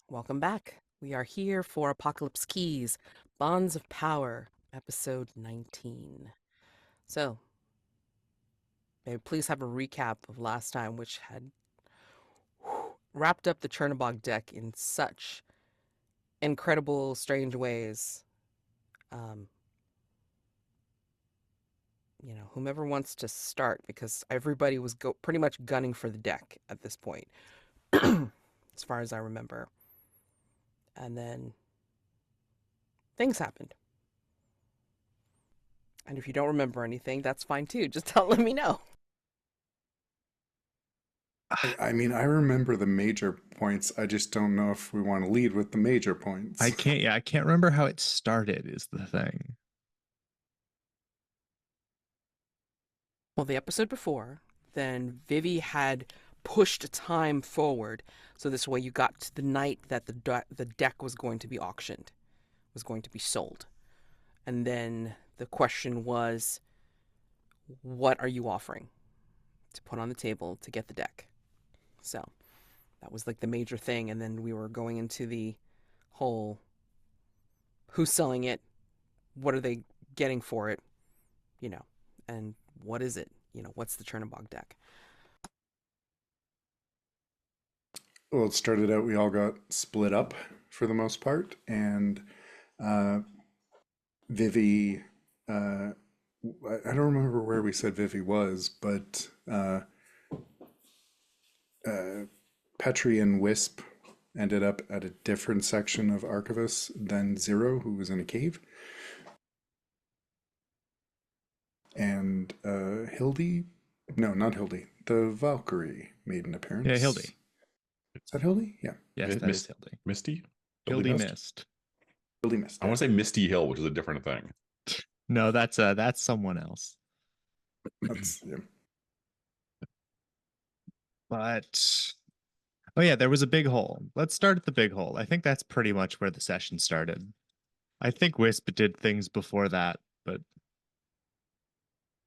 Welcome back. We are here for Apocalypse Keys, Bonds of Power, episode 19. So, may I please have a recap of last time, which had wrapped up the Chernobog deck in such incredible, strange ways. Um, whomever wants to start, because everybody was pretty much gunning for the deck at this point, as far as I remember. And then things happened. And if you don't remember anything, that's fine too. Just let me know. I remember the major points. I just don't know if we want to lead with the major points. I can't remember how it started is the thing. Well, the episode before, then Vivi had pushed time forward, so this way you got to the night that the deck was going to be auctioned, was going to be sold, and then the question was, what are you offering to put on the table to get the deck? So that was like the major thing, and then we were going into the whole who's selling it, what are they getting for it, you know, and what is it, what's the Chernobog deck? Well, it started out we all got split up for the most part, and uh, Vivi. I don't remember where we said Vivi was, but Petri and Wisp ended up at a different section of Archivus than Zero, who was in a cave. And Hildy, no, not Hildy, the Valkyrie made an Yeah, appearance. Hildy. Is that Hildy? Yeah, Yes, that is Hildy. Misty? Hildy Mist? missed. Hildy missed. I want to say Misty Hill, which is a different thing. No, that's someone else. That's yeah. But oh yeah, there was a big hole. Let's start at the big hole. I think that's pretty much where the session started. I think Wisp did things before that, but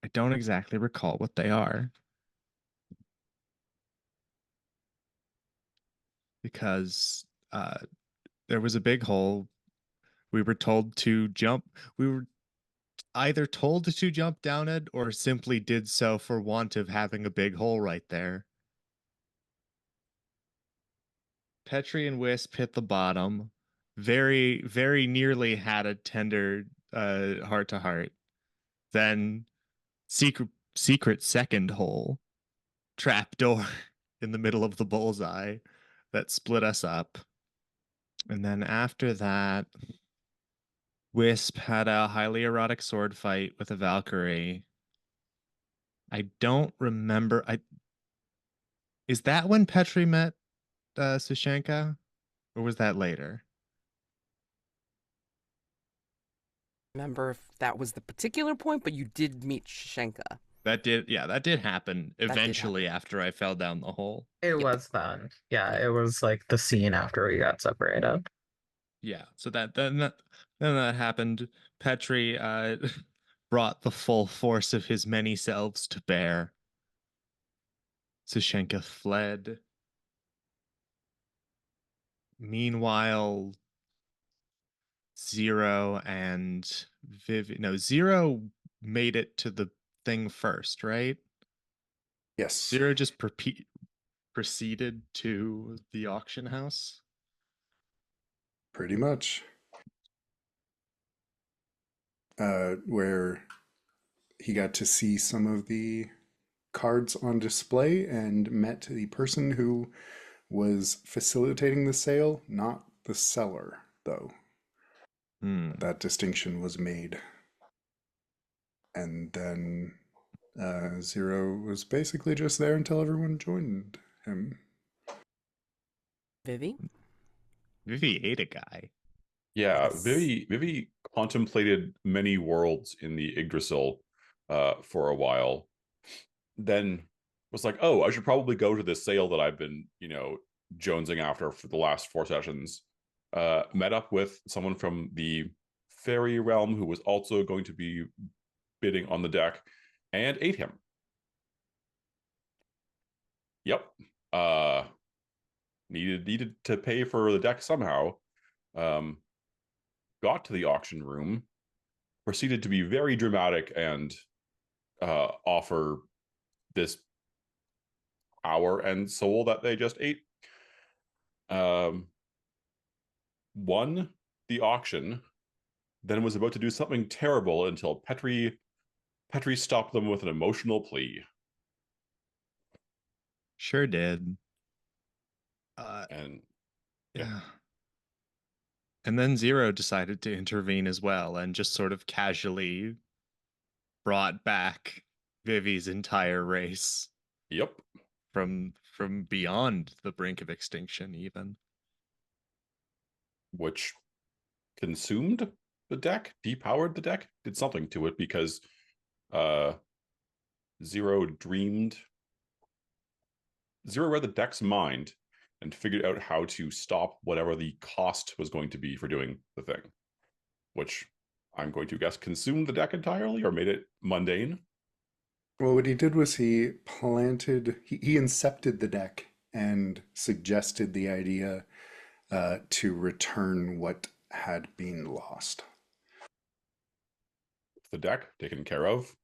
I don't exactly recall what they are. Because there was a big hole. We were told to jump. We were either told to jump down it or simply did so for want of having a big hole right there. Petri and Wisp hit the bottom. Very, very nearly had a tender heart to heart. Then secret second hole, trap door in the middle of the bullseye that split us up. And then after that, Wisp had a highly erotic sword fight with a Valkyrie. I don't remember. Is that when Petri met Sashenka, or was that later? Remember if that was the particular point, but you did meet Sashenka. That did happen That did eventually happen. after I fell down the hole. It Yep. was then. Yeah, Yep. it was like the scene after we got separated. Yeah, so then that happened. Petri brought the full force of his many selves to bear. Sashenka fled. Meanwhile, Zero and Zero made it to the thing first, right? Yes. Zero just proceeded to the auction house. Pretty much. Where he got to see some of the cards on display and met the person who was facilitating the sale, not the seller, though. That distinction was made. And then Zero was basically just there until everyone joined him. Vivi? Vivi ate a guy. Yeah, Yes. Vivi contemplated many worlds in the Yggdrasil for a while. Then was like, oh, I should probably go to this sale that I've been, jonesing after for the last 4 sessions. Met up with someone from the fairy realm who was also going to be bidding on the deck and ate him. Yep. needed to pay for the deck somehow. Got to the auction room, proceeded to be very dramatic and offer this hour and soul that they just ate. Won the auction, then was about to do something terrible until Petri stopped them with an emotional plea. Sure did. And Yeah. And then Zero decided to intervene as well and just sort of casually brought back Vivi's entire race yep, from beyond the brink of extinction even. which consumed the deck, depowered the deck, did something to it because Zero read the deck's mind and figured out how to stop whatever the cost was going to be for doing the thing, which I'm going to guess consumed the deck entirely or made it mundane. Well, what he did was he incepted the deck and suggested the idea to return what had been lost. The deck taken care of,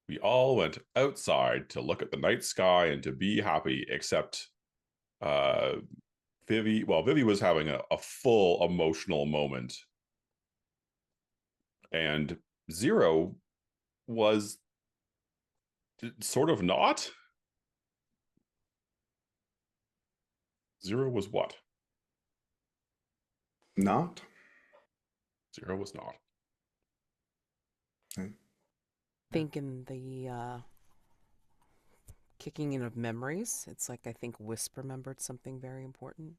we all went outside to look at the night sky and to be happy, except Vivi. Well, Vivi was having a full emotional moment, and Zero was sort of not. Zero was what? Not? Zero was not. Think in the kicking in of memories, it's like I think Wisp remembered something very important.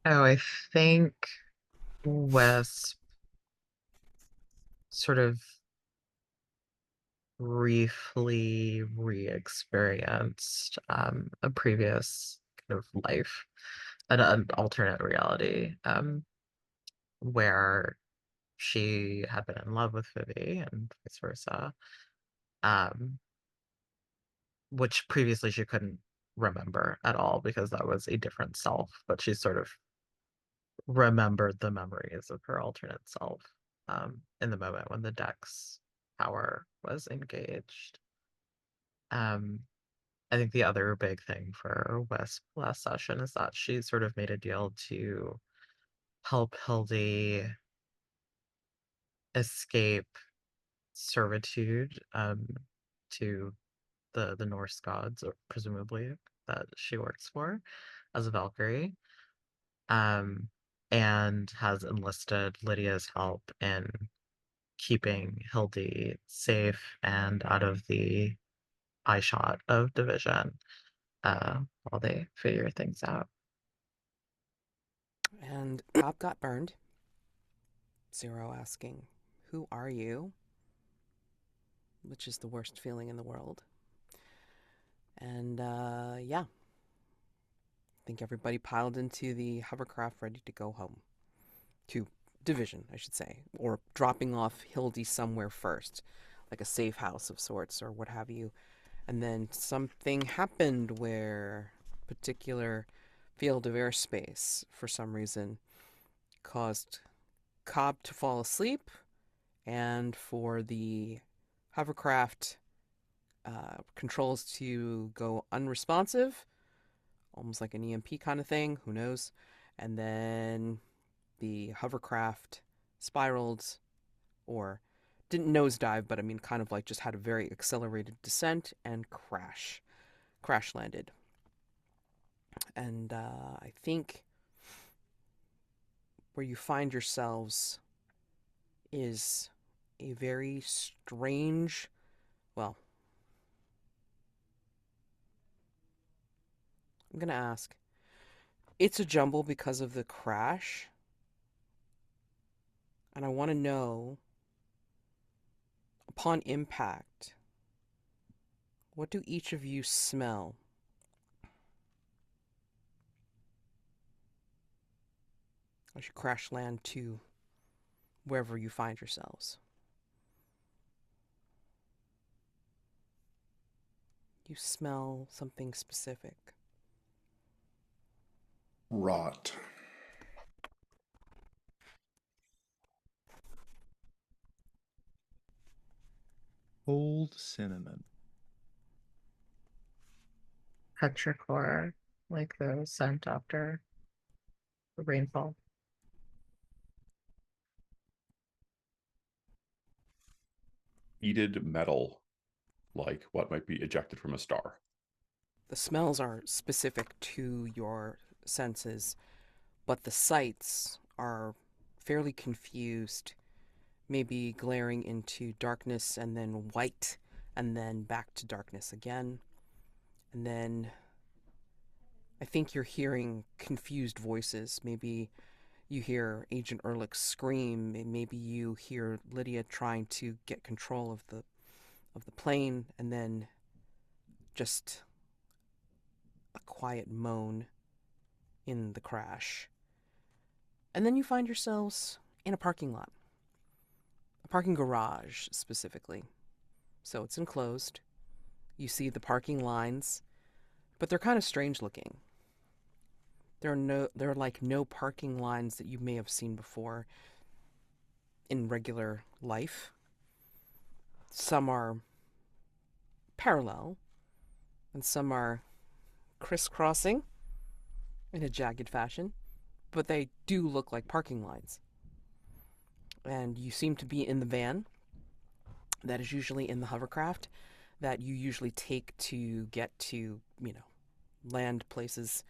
Oh, I think Wisp sort of briefly re-experienced a previous kind of life, an alternate reality, where she had been in love with Vivi and vice versa, um, which previously she couldn't remember at all because that was a different self, but she sort of remembered the memories of her alternate self in the moment when the deck's power was engaged. Um, I think the other big thing for Wisp last session is that she sort of made a deal to help Hildy escape servitude to the Norse gods, or presumably that she works for as a Valkyrie, um, and has enlisted Lydia's help in keeping Hildy safe and out of the eye shot of division while they figure things out. And Cobb got burned. Zero asking, "Who are you?" Which is the worst feeling in the world. And yeah, I think everybody piled into the hovercraft ready to go home. To division, I should say. Or dropping off Hildy somewhere first, like a safe house of sorts or what have you. And then something happened where a particular field of airspace, for some reason, caused Cobb to fall asleep and for the hovercraft controls to go unresponsive, almost like an EMP kind of thing, who knows. And then the hovercraft spiraled, or didn't nosedive, but I mean kind of like just had a very accelerated descent and crash landed. And I think where you find yourselves is a very strange, well, I'm going to ask. It's a jumble because of the crash. And I want to know, upon impact, what do each of you smell? As you crash land to wherever you find yourselves. You smell something specific. Rot. Old cinnamon. Petrichor, like the scent after the rainfall. Heated metal, like what might be ejected from a star. The smells are specific to your senses, but the sights are fairly confused, maybe glaring into darkness and then white and then back to darkness again. And then I think you're hearing confused voices. Maybe you hear Agent Ehrlich scream, and maybe you hear Lydia trying to get control of the plane, and then just a quiet moan in the crash. And then you find yourselves in a parking lot. A parking garage, specifically. So it's enclosed. You see the parking lines, but they're kind of strange looking. There are like no parking lines that you may have seen before in regular life. Some are parallel, and some are crisscrossing in a jagged fashion, but they do look like parking lines. And you seem to be in the van that is usually in the hovercraft that you usually take to get to, land places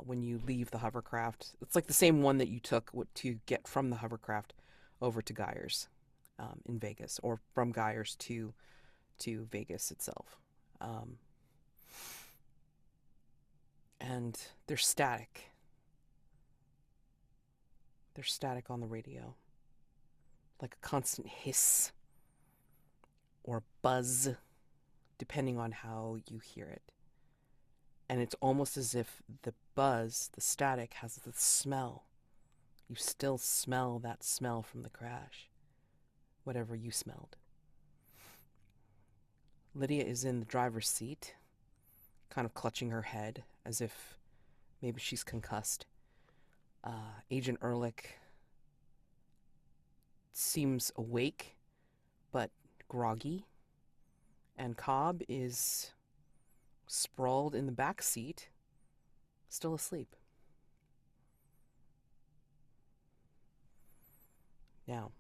when you leave the hovercraft. It's like the same one that you took to get from the hovercraft over to Geyers in Vegas, or from Geyers to Vegas itself. And they're static. They're static on the radio. Like a constant hiss or buzz, depending on how you hear it. And it's almost as if the buzz, the static, has the smell. You still smell that smell from the crash, whatever you smelled. Lydia is in the driver's seat, kind of clutching her head as if maybe she's concussed. Agent Ehrlich seems awake, but groggy. And Cobb is sprawled in the back seat, still asleep. Now,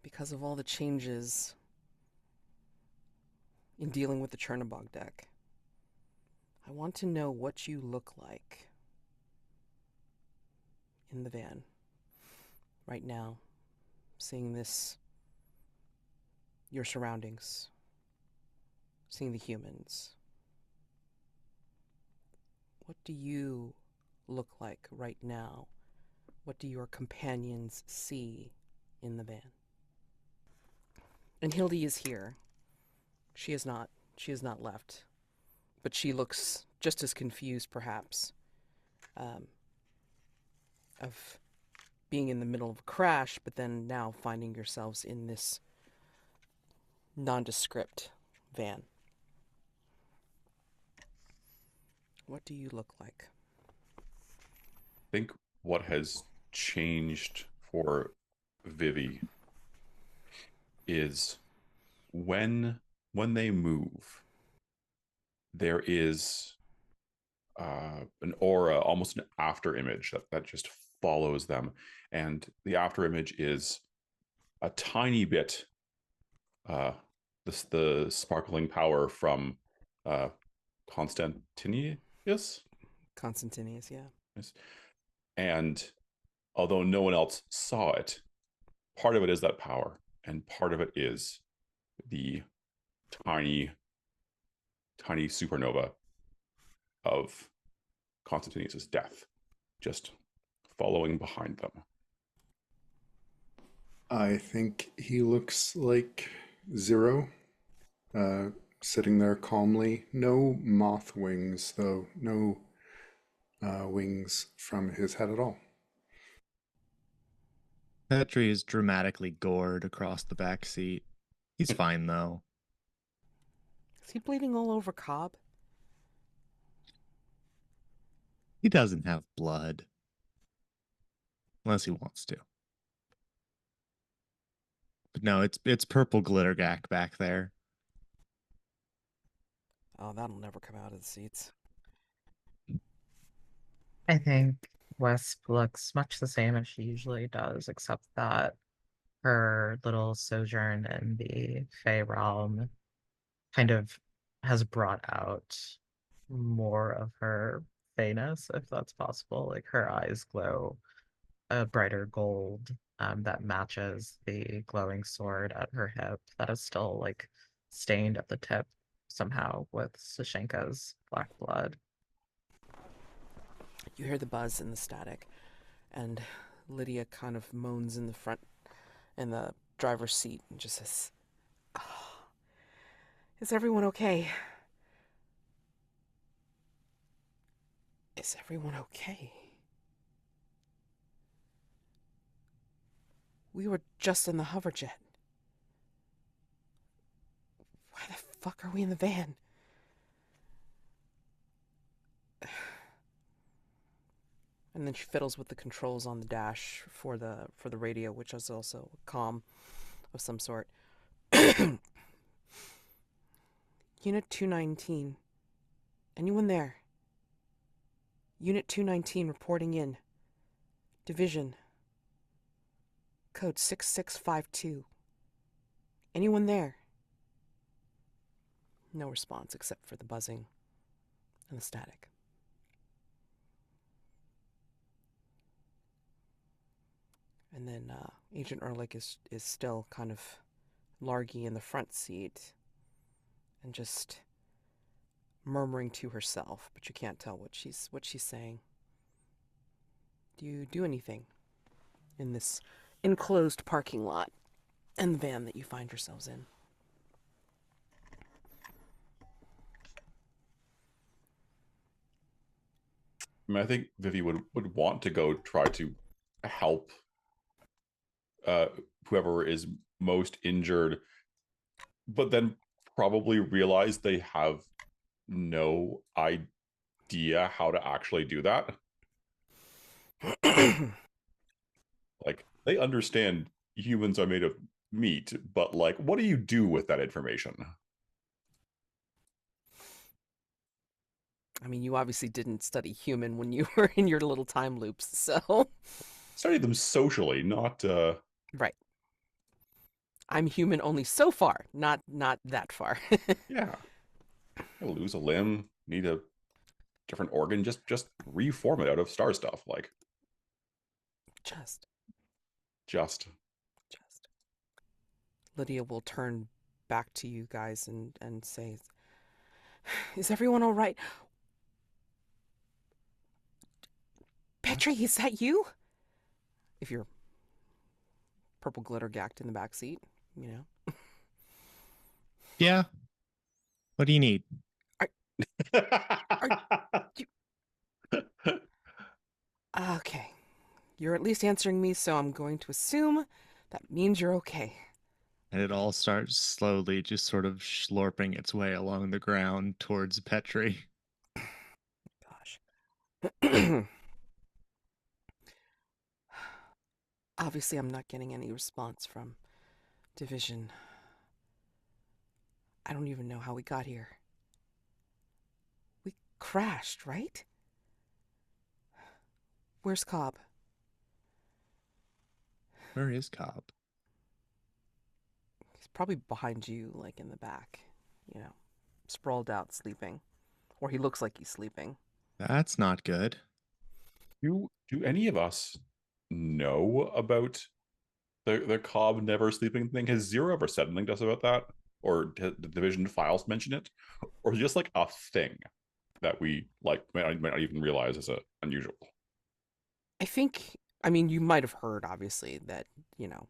because of all the changes in dealing with the Chernobog deck, I want to know what you look like in the van right now, seeing this, your surroundings, seeing the humans. What do you look like right now? What do your companions see in the van? And Hildy is here. She has not left. But she looks just as confused, perhaps, of being in the middle of a crash, but then now finding yourselves in this nondescript van. What do you look like? I think what has changed for Vivi is when they move, there is an aura, almost an after image that just follows them, and the after image is a tiny bit the sparkling power from Constantinius. Constantinius, yeah. Yes. And although no one else saw it, part of it is that power, and part of it is the tiny supernova of Constantinius's death just following behind them. I think he looks like Zero, sitting there calmly. No moth wings, though. No wings from his head at all. Petri is dramatically gored across the back seat. He's fine, though. Is he bleeding all over Cobb? He doesn't have blood. Unless he wants to. But no, it's purple glittergack back there. Oh, that'll never come out of the seats. I think Wisp looks much the same as she usually does, except that her little sojourn in the Fey realm kind of has brought out more of her Feyness, if that's possible. Like her eyes glow a brighter gold that matches the glowing sword at her hip that is still like stained at the tip somehow with Sashenka's black blood. You hear the buzz and the static, and Lydia kind of moans in the front, in the driver's seat, and just says, oh, "Is everyone okay? Is everyone okay? We were just in the hoverjet. Why the fuck are we in the van?" And then she fiddles with the controls on the dash for the radio, which is also a comm of some sort. Unit 219. Anyone there? Unit 219 reporting in. Division. Code 6652. Anyone there? No response except for the buzzing and the static. And then Agent Ehrlich is still kind of largy in the front seat and just murmuring to herself, but you can't tell what she's saying. Do you do anything in this enclosed parking lot and the van that you find yourselves in? I mean, I think Vivi would want to go try to help whoever is most injured, but then probably realize they have no idea how to actually do that. Like, they understand humans are made of meat, but like, what do you do with that information? I mean, you obviously didn't study human when you were in your little time loops, so... Study them socially, not Right. I'm human only so far, not that far. yeah. You'll lose a limb, need a different organ, just reform it out of star stuff. Like, Just. just Lydia will turn back to you guys and say, "Is everyone all right? Petri, is that you?" If you're purple glitter gacked in the back seat, you know. Yeah. What do you need? Okay. You're at least answering me, so I'm going to assume that means you're okay. And it all starts slowly just sort of slurping its way along the ground towards Petri. Gosh. Obviously, I'm not getting any response from Division. I don't even know how we got here. We crashed, right? Where's Cobb? Where is Cobb? He's probably behind you, like in the back, you know, sprawled out, sleeping. Or he looks like he's sleeping. That's not good. do any of us know about the Cobb never sleeping thing? Has Zero ever said anything to us about that? Or did the division files mention it? Or is it just like a thing that we like might not even realize is unusual? I think, I mean, you might have heard, obviously, that, you know,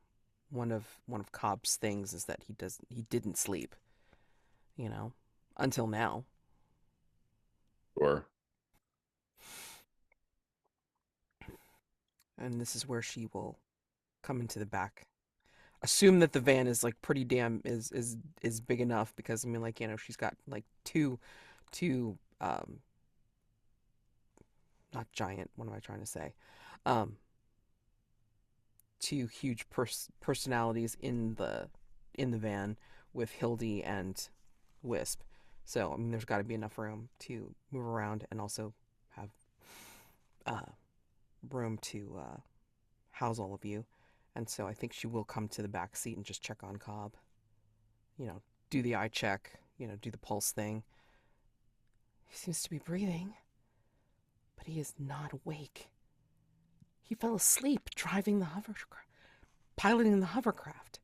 one of Cobb's things is that he didn't sleep, you know, until now. Or And this is where she will come into the back. Assume that the van is like pretty damn is big enough, because I mean, like, you know, she's got like two not giant, what am I trying to say? Two huge personalities in the van with Hildy and Wisp. So I mean, there's got to be enough room to move around and also have room to house all of you. And so I think she will come to the back seat and just check on Cobb. You know, do the eye check. You know, do the pulse thing. He seems to be breathing, but he is not awake. He fell asleep driving the hovercraft, piloting the hovercraft.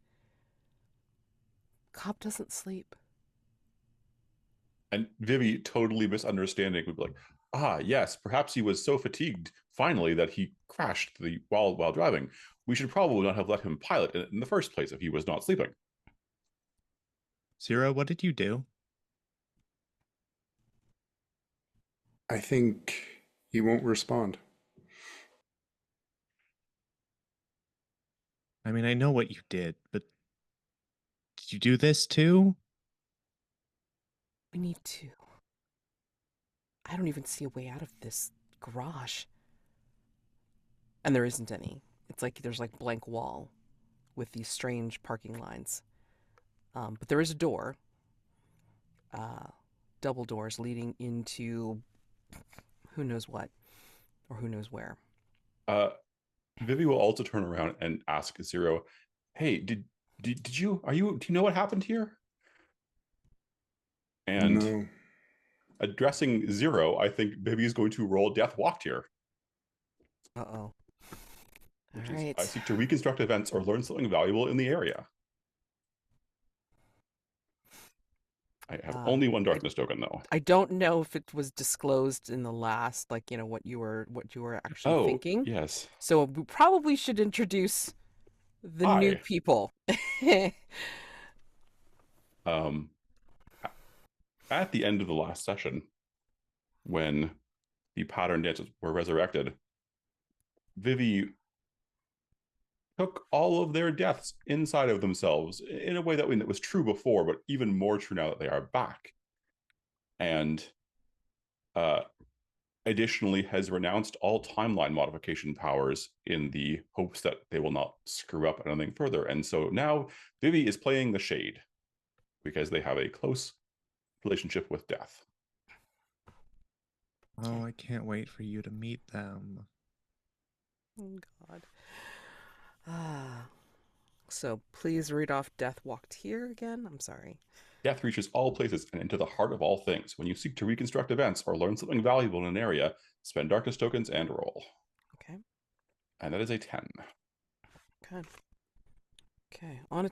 Cobb doesn't sleep. And Vivi, totally misunderstanding, would be like, ah, yes, perhaps he was so fatigued finally that he crashed while driving. We should probably not have let him pilot in the first place if he was not sleeping. Zero, what did you do? I think he won't respond. I mean, I know what you did, but did you do this too? We need to. I don't even see a way out of this garage. And there isn't any. It's like there's like blank wall with these strange parking lines. But there is a door. Double doors leading into who knows what or who knows where. Vivi will also turn around and ask Zero, "Hey, do you know what happened here?" And No. addressing Zero, I think Vivi is going to roll Death Walked here. Uh-oh. Which All is, right. I seek to reconstruct events or learn something valuable in the area. I have only one darkness token, though. I don't know if it was disclosed in the last, like, you know, what you were actually thinking. Yes. So we probably should introduce the new Hi. people. At the end of the last session, when the pattern dances were resurrected, Vivi took all of their deaths inside of themselves in a way that was true before, but even more true now that they are back. And additionally has renounced all timeline modification powers in the hopes that they will not screw up anything further. And so now Vivi is playing the Shade because they have a close relationship with death. Oh, I can't wait for you to meet them. Oh, God. So please read off Death Walked Here again. I'm sorry. Death reaches all places and into the heart of all things. When you seek to reconstruct events or learn something valuable in an area, spend darkness tokens and roll. Okay. And that is a 10. Okay. Okay. On a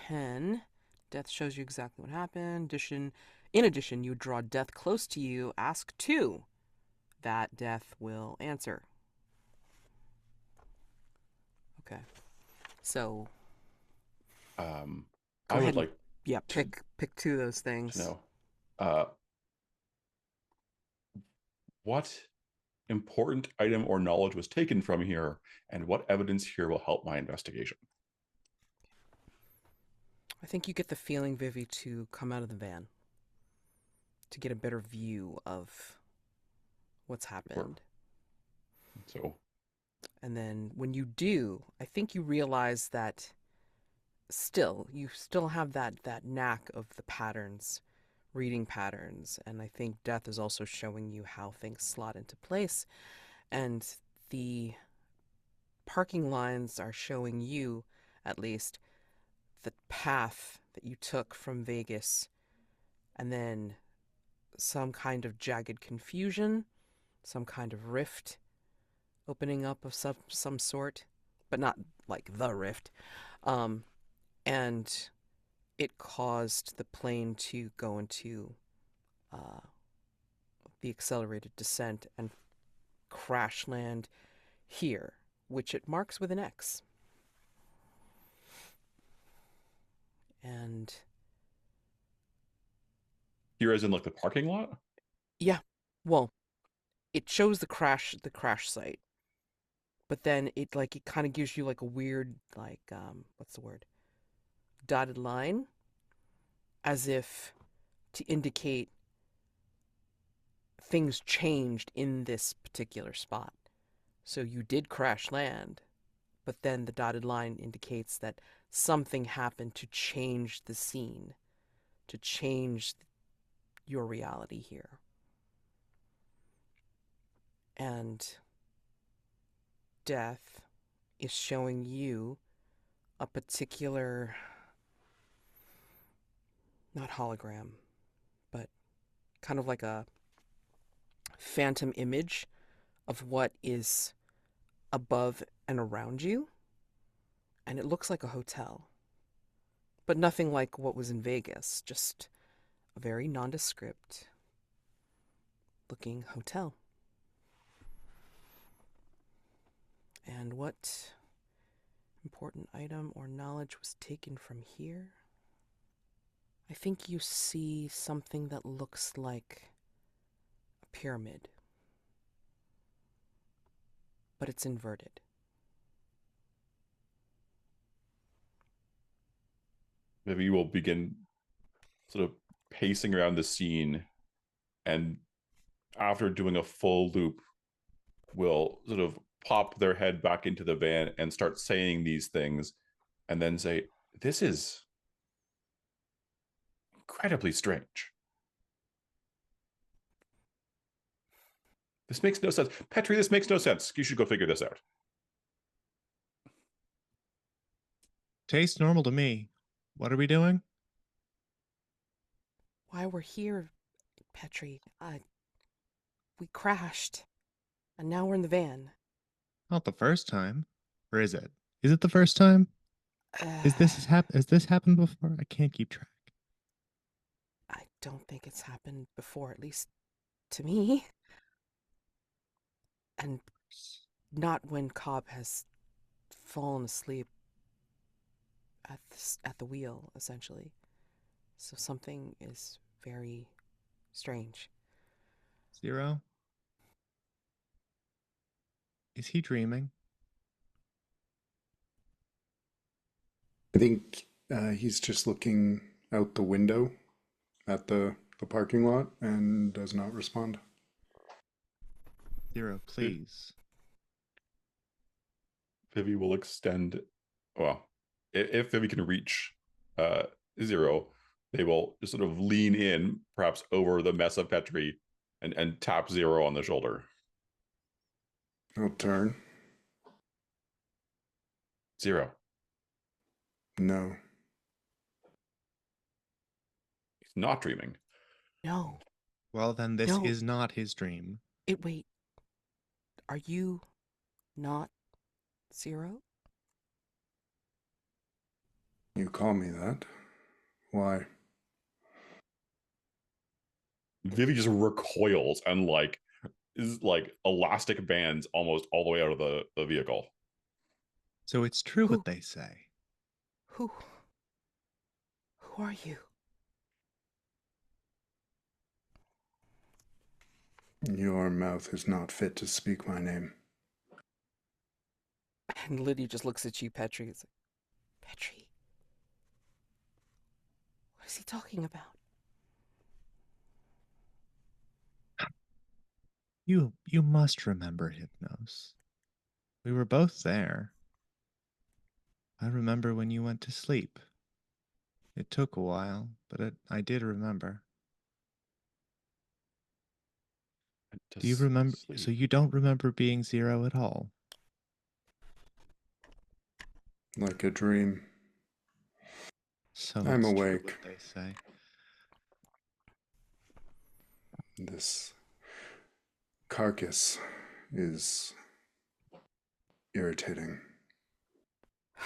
10, Death shows you exactly what happened. In addition, you draw Death close to you. Ask 2. That Death will answer. Okay. So I would like pick 2 of those things. to know what important item or knowledge was taken from here and what evidence here will help my investigation. I think you get the feeling, Vivi, to come out of the van to get a better view of what's happened. So, and then when you do, I think you realize that you still have that knack of the patterns, reading patterns, and I think Death is also showing you how things slot into place, and the parking lines are showing you, at least, the path that you took from Vegas, and then some kind of jagged confusion, some kind of rift opening up of some sort, but not like the rift. And it caused the plane to go into the accelerated descent and crash land here, which it marks with an X. And here as in like the parking lot? yeah, well, it shows the crash site, but then it kind of gives you like a weird what's the word? Dotted line, as if to indicate things changed in this particular spot. So you did crash land, but then the dotted line indicates that something happened to change the scene, to change your reality here. And death is showing you a particular, not hologram, but kind of like a phantom image of what is above and around you. And it looks like a hotel, but nothing like what was in Vegas, just a very nondescript looking hotel. And what important item or knowledge was taken from here? I think you see something that looks like a pyramid, but it's inverted. Maybe will begin sort of pacing around the scene, and after doing a full loop, will sort of pop their head back into the van and start saying these things, and then say, "This is incredibly strange. This makes no sense. Petri, this makes no sense. You should go figure this out." Tastes normal to me. What are we doing? Why we're here, Petri, we crashed, and now we're in the van. Not the first time. Or is it? Is it the first time? Has this happened before? I can't keep track. I don't think it's happened before, at least to me. And not when Cobb has fallen asleep at the wheel, essentially. So something is very strange. Zero? Is he dreaming? I think he's just looking out the window at the parking lot and does not respond. Zero, please. Vivi will extend. Well, if Vivi can reach Zero, they will just sort of lean in, perhaps over the mess of Petri, and tap Zero on the shoulder. I'll turn. Zero. No. He's not dreaming. No. Well, then this No. is not his dream. Wait. Are you not Zero? You call me that? Why? Vivi just recoils and is like elastic bands almost all the way out of the vehicle. So it's true Who? what they say. Who are you? Your mouth is not fit to speak my name. And Lydia just looks at you, Petri. It's like, Petri? What is he talking about? You must remember Hypnos. We were both there. I remember when you went to sleep. It took a while, but I did remember. Do you remember? Sleep. So you don't remember being Zero at all? Like a dream. So I'm it's true awake. what they say. This carcass is irritating.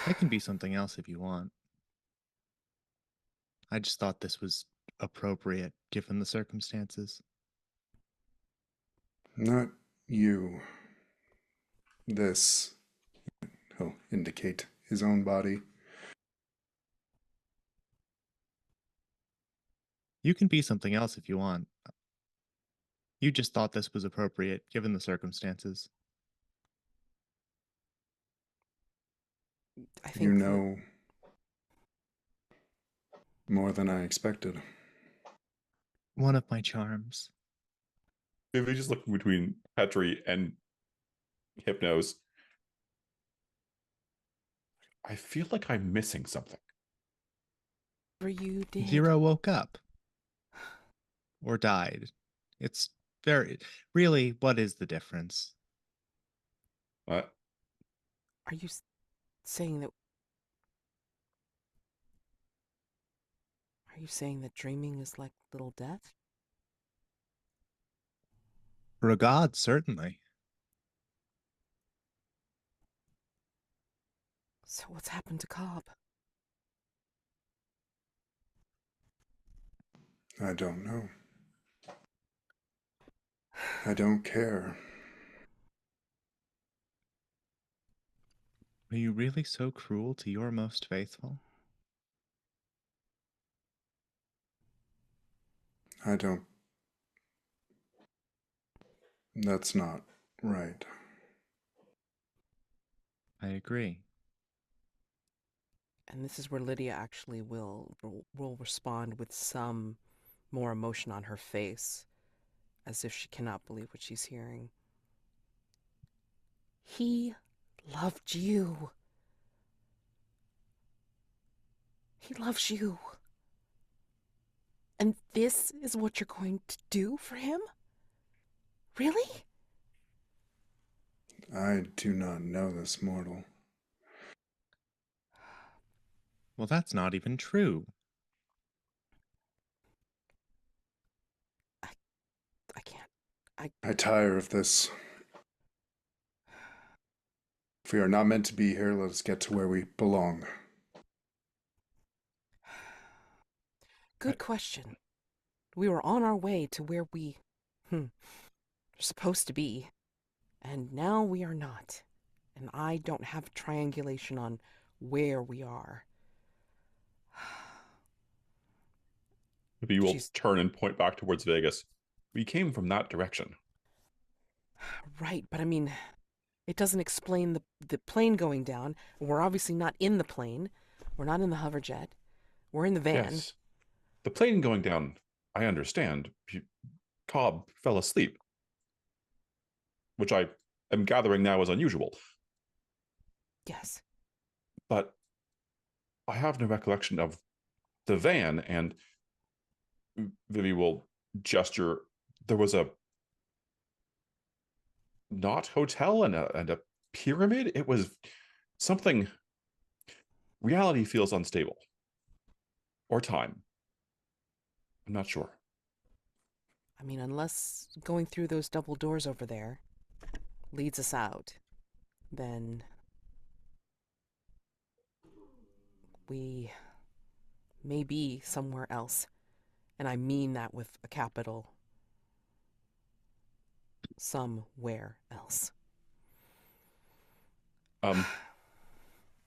I can be something else if you want. I just thought this was appropriate given the circumstances. Not you. This. He'll indicate his own body. You can be something else if you want. You just thought this was appropriate given the circumstances. I think You know more than I expected. One of my charms. Vivi just looking between Petri and Hypnos. I feel like I'm missing something. You did. Zero woke up. Or died. It's really, what is the difference? What? Are you saying that? Are you saying that dreaming is like little death? For a god, certainly. So what's happened to Cobb? I don't know. I don't care. Are you really so cruel to your most faithful? I don't. That's not right. I agree. And this is where Lydia actually will respond with some more emotion on her face, as if she cannot believe what she's hearing. He loved you. He loves you. And this is what you're going to do for him? Really? I do not know this mortal. Well, that's not even true. I can't. I tire of this. If we are not meant to be here, let us get to where we belong. Good question. We were on our way to where we are supposed to be, and now we are not. And I don't have triangulation on where we are. Vivi will She's turn and point back towards Vegas. We came from that direction. right, but I mean, it doesn't explain the plane going down. We're obviously not in the plane. We're not in the hoverjet. We're in the van. Yes. The plane going down, I understand. Cobb fell asleep, which I am gathering now is unusual. Yes. But I have no recollection of the van, and Vivi will gesture. There was a not hotel and a pyramid. It was something. Reality feels unstable. Or time. I'm not sure. I mean, unless going through those double doors over there leads us out, then we may be somewhere else. And I mean that with a capital. Somewhere else.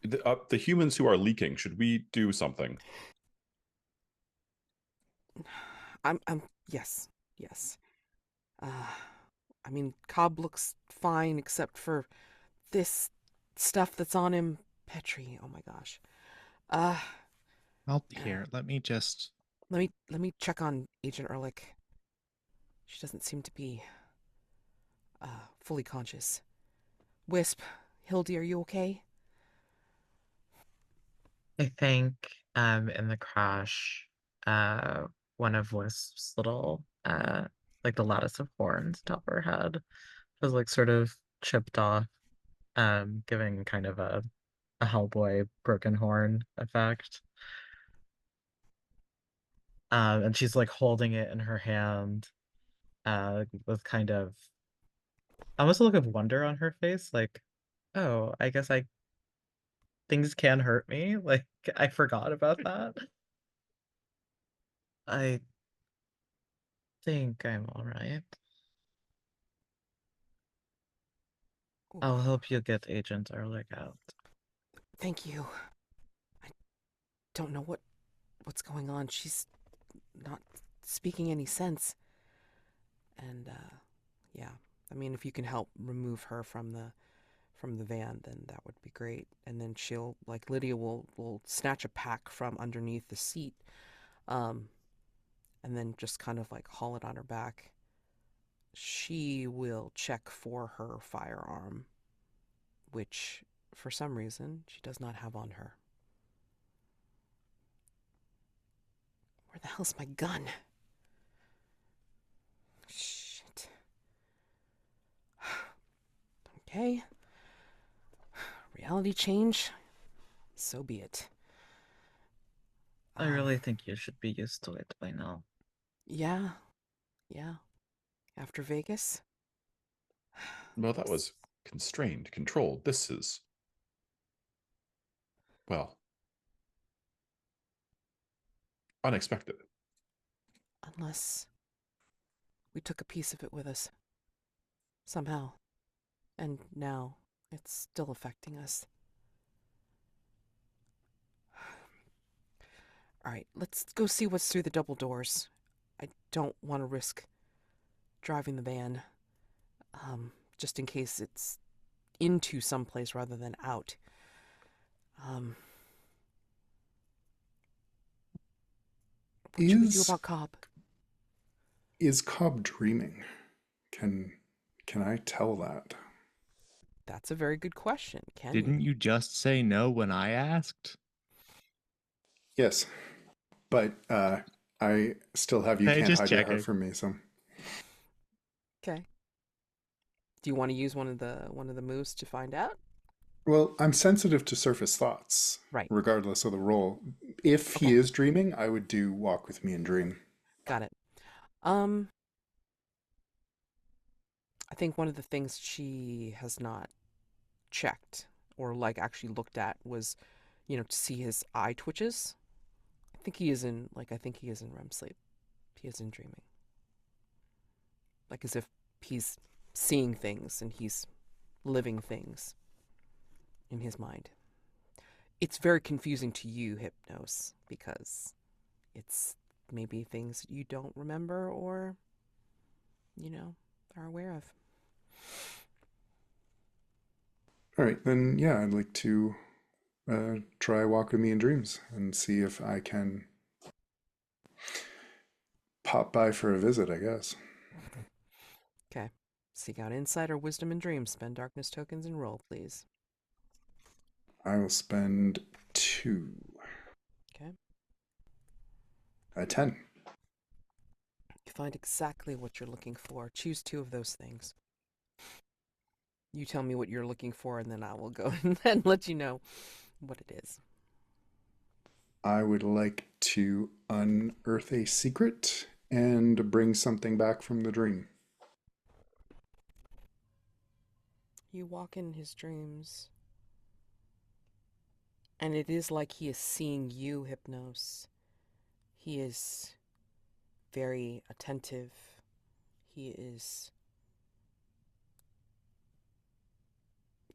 The humans who are leaking, should we do something? Yes. I mean, Cobb looks fine except for this stuff that's on him. Petri, oh my gosh. Here, let me just... Let me check on Agent Ehrlich. She doesn't seem to be fully conscious. Wisp, Hildy, are you okay? I think in the crash, one of Wisp's little like the lattice of horns top of her head was like sort of chipped off, giving kind of a Hellboy broken horn effect. And she's like holding it in her hand, with kind of almost a look of wonder on her face, like, oh, I guess I things can hurt me. Like I forgot about that. I think I'm all right. Ooh, I'll help you get Agent Ehrlich out. thank you. I don't know what's going on. She's not speaking any sense. And yeah, I mean, if you can help remove her from the van, then that would be great. And then she'll, like, Lydia will snatch a pack from underneath the seat, and then just kind of like haul it on her back. she will check for her firearm, which for some reason she does not have on her. Where the hell's my gun? Shit. Okay. Reality change. So be it. I really think you should be used to it by now. Yeah. Yeah. After Vegas? Well, that was constrained, controlled. This is, well, unexpected. Unless we took a piece of it with us. Somehow. And now it's still affecting us. Alright, let's go see what's through the double doors. I don't want to risk driving the van. Just in case it's into someplace rather than out. What should we do about Cobb? Is Cobb dreaming? Can I tell that? That's a very good question. Can Didn't you just say no when I asked? Yes, but I still have you Hey, can't just hide your checking. heart from me. So Okay. Do you want to use one of the moves to find out? well, I'm sensitive to surface thoughts, Right. regardless of the role. If he Okay. is dreaming, I would do walk with me and dream. Got it. I think one of the things she has not checked or like actually looked at was, to see his eye twitches. I think he is in REM sleep. He is in dreaming. Like as if he's seeing things and he's living things in his mind. It's very confusing to you, Hypnos, because it's maybe things you don't remember or, are aware of. All right, then yeah, I'd like to try walk with me in dreams and see if I can pop by for a visit, I guess. Okay. Seek out insight or wisdom in dreams. Spend darkness tokens and roll, please. I will spend 2. Okay. A 10. You find exactly what you're looking for. Choose 2 of those things. You tell me what you're looking for, and then I will go and let you know what it is. I would like to unearth a secret and bring something back from the dream. You walk in his dreams, and it is like he is seeing you, Hypnos. He is very attentive. He is...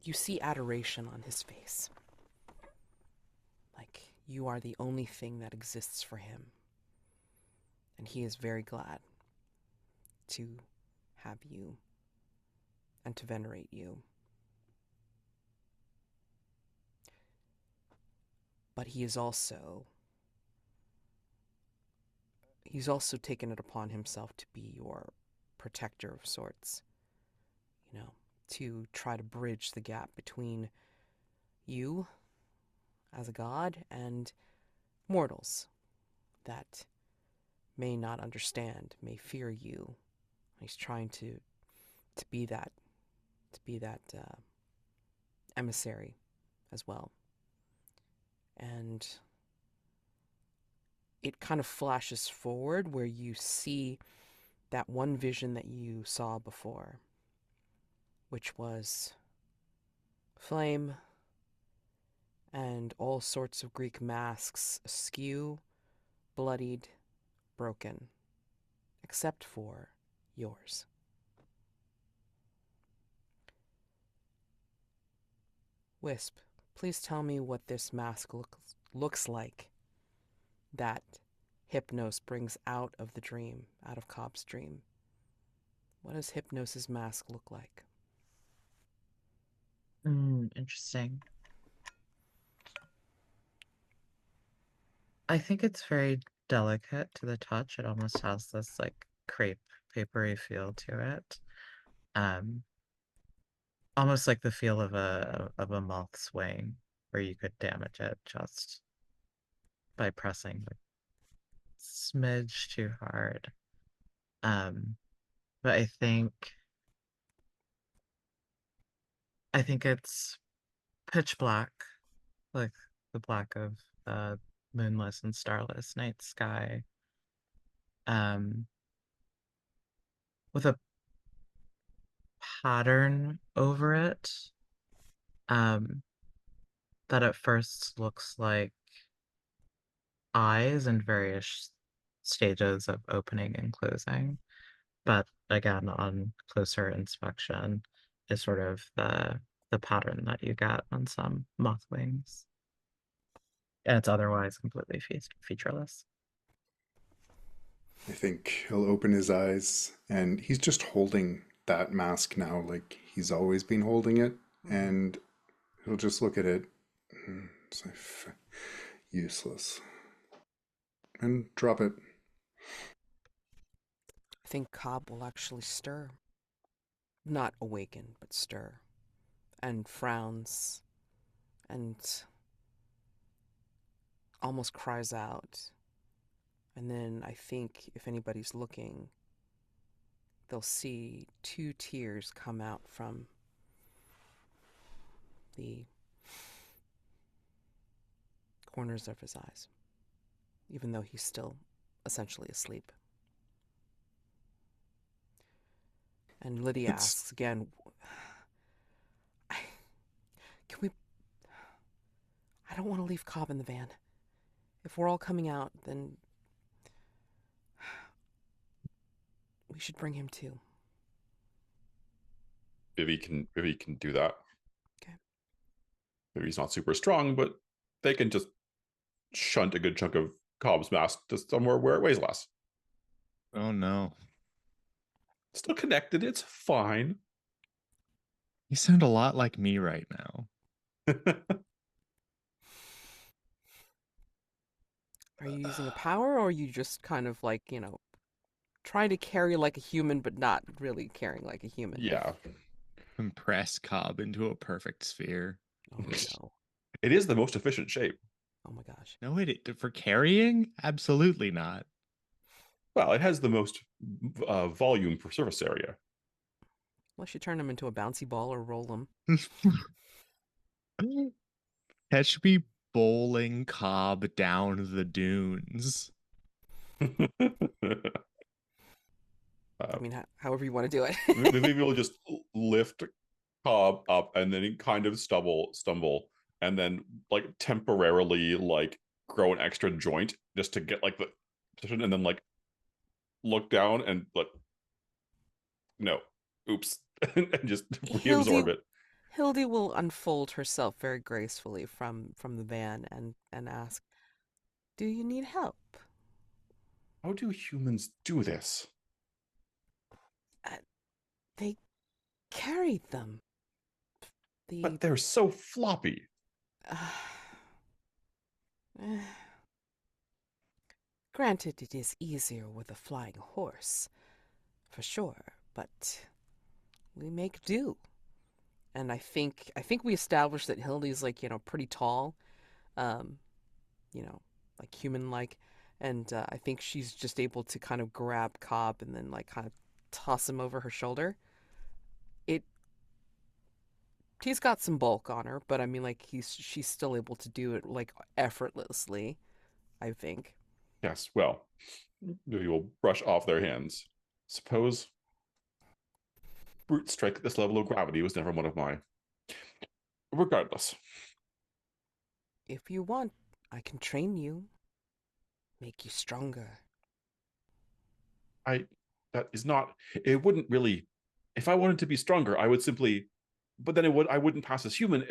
You see adoration on his face. Like you are the only thing that exists for him. And he is very glad to have you and to venerate you. But he's also taken it upon himself to be your protector of sorts, to try to bridge the gap between you as a god and mortals that may not understand, may fear you. He's trying to be that emissary as well. And it kind of flashes forward where you see that one vision that you saw before, which was flame and all sorts of Greek masks askew, bloodied, broken, except for yours. Wisp, please tell me what this mask looks like that Hypnos brings out of the dream, out of Cobb's dream. What does Hypnos's mask look like? Interesting. I think it's very delicate to the touch. It almost has this like crepe papery feel to it. Almost like the feel of a moth's wing, where you could damage it just by pressing a smidge too hard. But I think it's pitch black, like the black of moonless and starless night sky. Um, with a pattern over it. That at first looks like eyes in various stages of opening and closing. But again, on closer inspection, is sort of the pattern that you get on some moth wings. And it's otherwise completely featureless. I think he'll open his eyes and he's just holding that mask now, like he's always been holding it. And he'll just look at it. It's like, useless. And drop it. I think Cobb will actually stir. Not awaken, but stir. And frowns. And almost cries out. And then I think if anybody's looking, they'll see 2 tears come out from the corners of his eyes, even though he's still essentially asleep. And Lydia asks again, can we... I don't want to leave Cobb in the van. If we're all coming out, then we should bring him too. Vivi can do that. Okay. Vivi's not super strong, but they can just shunt a good chunk of Cobb's mask to somewhere where it weighs less. Oh no. Still connected, it's fine. You sound a lot like me right now. Are you using a power, or are you just kind of like, trying to carry like a human, but not really carrying like a human? Yeah. Compress Cobb into a perfect sphere. Oh no. It is the most efficient shape. Oh my gosh. No, for carrying? Absolutely not. Well, it has the most volume per surface area. Unless you turn him into a bouncy ball or roll him. Catch me bowling Cobb down the dunes. I mean, however you want to do it. Maybe we'll just lift Cobb up and then kind of stumble, and then like temporarily like grow an extra joint just to get like the position, and then like look down and like, no, oops, and just reabsorb it. Hildy will unfold herself very gracefully from the van and ask, "Do you need help?" How do humans do this? They carried them. But they're so floppy. Granted, it is easier with a flying horse, for sure, but we make do. And I think we established that Hildy's like, pretty tall, like human-like, and I think she's just able to kind of grab Cobb and then like kind of toss him over her shoulder. He's got some bulk on her, but I mean, like she's still able to do it like effortlessly, I think. Yes, well, we will brush off their hands. Suppose brute strike at this level of gravity was never one of my. Regardless. If you want, I can train you, make you stronger. That is not, it wouldn't really, if I wanted to be stronger, I would simply, but then I wouldn't pass as human.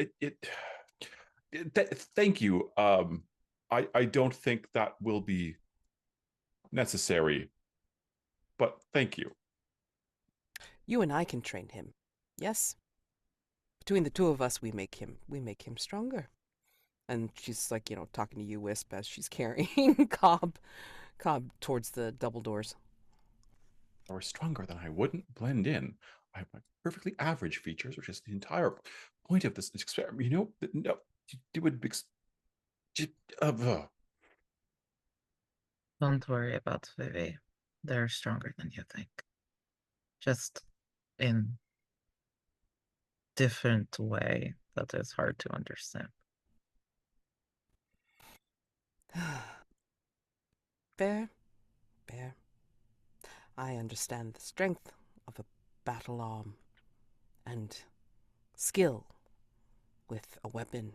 Thank you. I don't think that will be necessary, but thank you. You and I can train him. Yes? Between the two of us, we make him stronger. And she's like, talking to you, Wisp, as she's carrying Cobb towards the double doors. I were stronger, then I wouldn't blend in. I have my perfectly average features, which is the entire point of this experiment. You know, no, it would be. Don't worry about Vivi. They're stronger than you think. Just in different way that is hard to understand. Fair, fair. I understand the strength of a battle arm and skill with a weapon.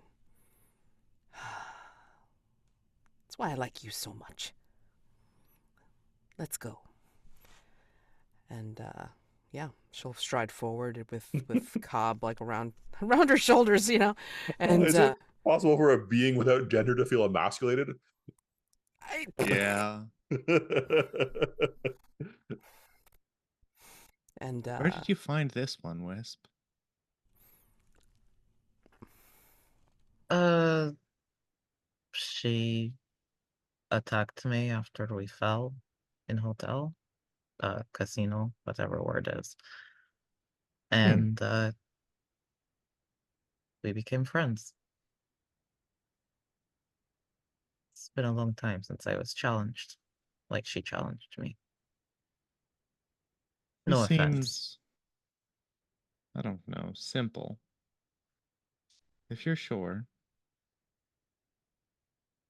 That's why I like you so much. Let's go. And yeah, she'll stride forward with Cobb like around her shoulders, you know. And Is it possible for a being without gender to feel emasculated? Yeah. and Where did you find this one, Wisp? She attacked me after we fell in hotel, casino, whatever word is. And we became friends. It's been a long time since I was challenged, like she challenged me. She No offense. seems, I don't know, simple. If you're sure.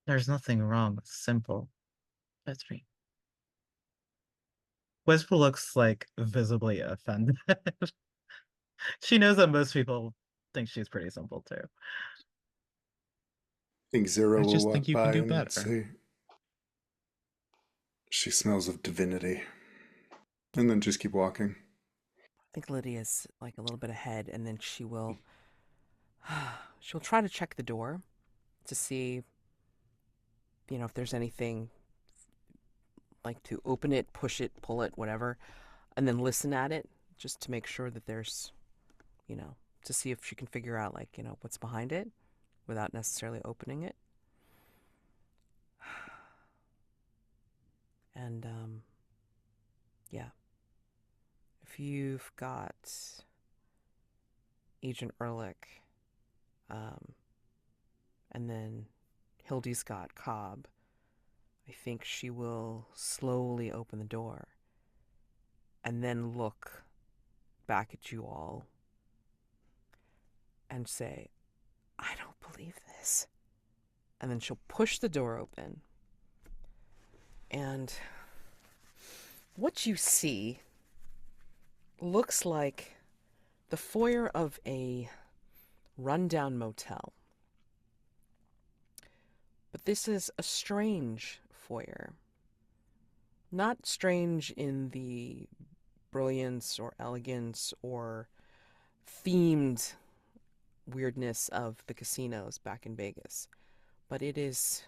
There's nothing wrong with simple, Petri. Wisp looks like visibly offended. She knows that most people think she's pretty simple too. I think Zero I will just think walk you can by do and better. say, "She smells of divinity," and then just keep walking. I think Lydia's like a little bit ahead, and then she'll try to check the door to see, you know, if there's anything like to open it, push it, pull it, whatever, and then listen at it just to make sure that there's, you know, to see if she can figure out like, you know, what's behind it without necessarily opening it. And yeah. If you've got Agent Ehrlich, and then Hildy's got Cobb, I think she will slowly open the door and then look back at you all and say, I don't believe this. And then she'll push the door open. And what you see looks like the foyer of a rundown motel. But this is a strange foyer. Not strange in the brilliance or elegance or themed weirdness of the casinos back in Vegas, but it is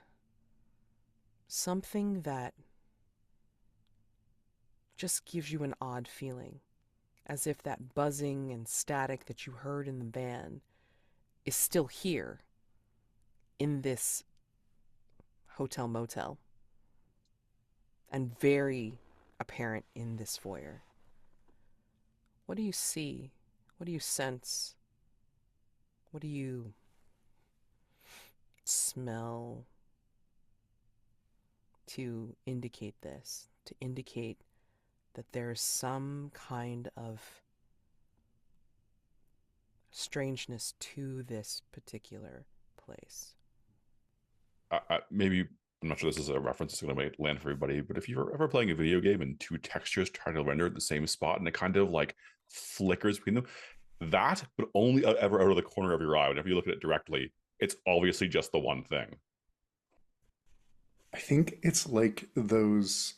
something that just gives you an odd feeling, as if that buzzing and static that you heard in the van is still here in this hotel motel and very apparent in this foyer. What do you see? What do you sense? What do you smell to indicate this? To indicate that there's some kind of strangeness to this particular place. Maybe I'm not sure this is a reference that's going to land for everybody, but if you're ever playing a video game and two textures try to render at the same spot and it kind of like flickers between them, that, but only ever out of the corner of your eye. Whenever you look at it directly, it's obviously just the one thing. I think it's like those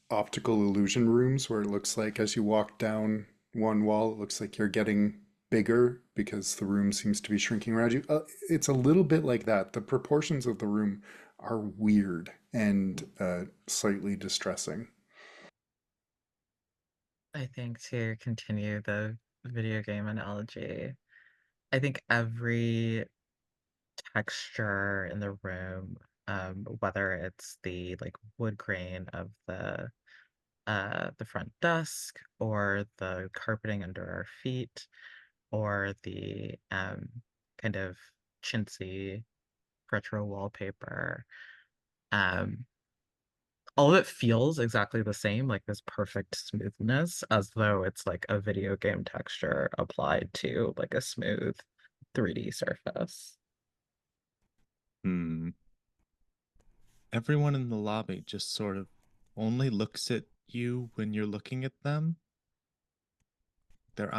optical illusion rooms where it looks like as you walk down one wall, it looks like you're getting bigger because the room seems to be shrinking around you. It's a little bit like that. The proportions of the room are weird and slightly distressing. I think to continue the video game analogy, I think every texture in the room, whether it's the like wood grain of the the front desk, or the carpeting under our feet, or the kind of chintzy retro wallpaper. All of it feels exactly the same, like this perfect smoothness, as though it's like a video game texture applied to like a smooth 3D surface. Everyone in the lobby just sort of only looks at you when you're looking at them. Their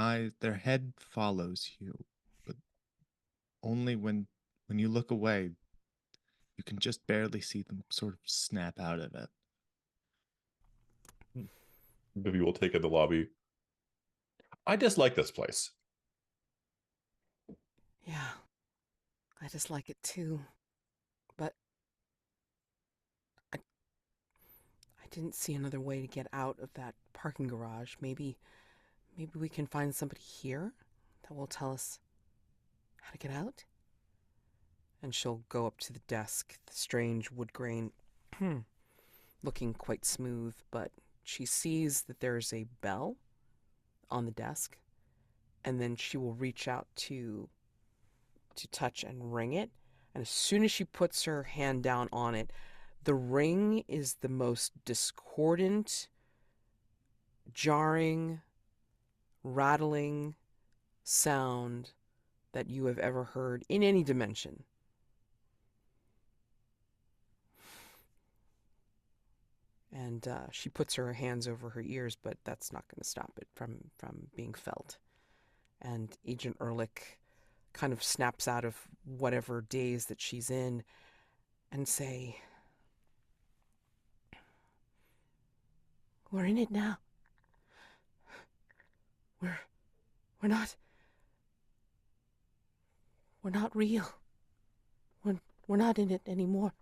head follows you, but only when you look away, you can just barely see them sort of snap out of it. Vivi will take in the lobby. I dislike this place. Yeah, I just like it too. But I didn't see another way to get out of that parking garage. Maybe we can find somebody here that will tell us how to get out. And she'll go up to the desk, the strange wood grain looking quite smooth, but she sees that there's a bell on the desk, and then she will reach out to touch and ring it. And as soon as she puts her hand down on it, the ring is the most discordant, jarring, rattling sound that you have ever heard in any dimension. And she puts her hands over her ears, but that's not going to stop it from being felt. And Agent Ehrlich kind of snaps out of whatever daze that she's in and say, "We're in it now. We're not real. We're not in it anymore.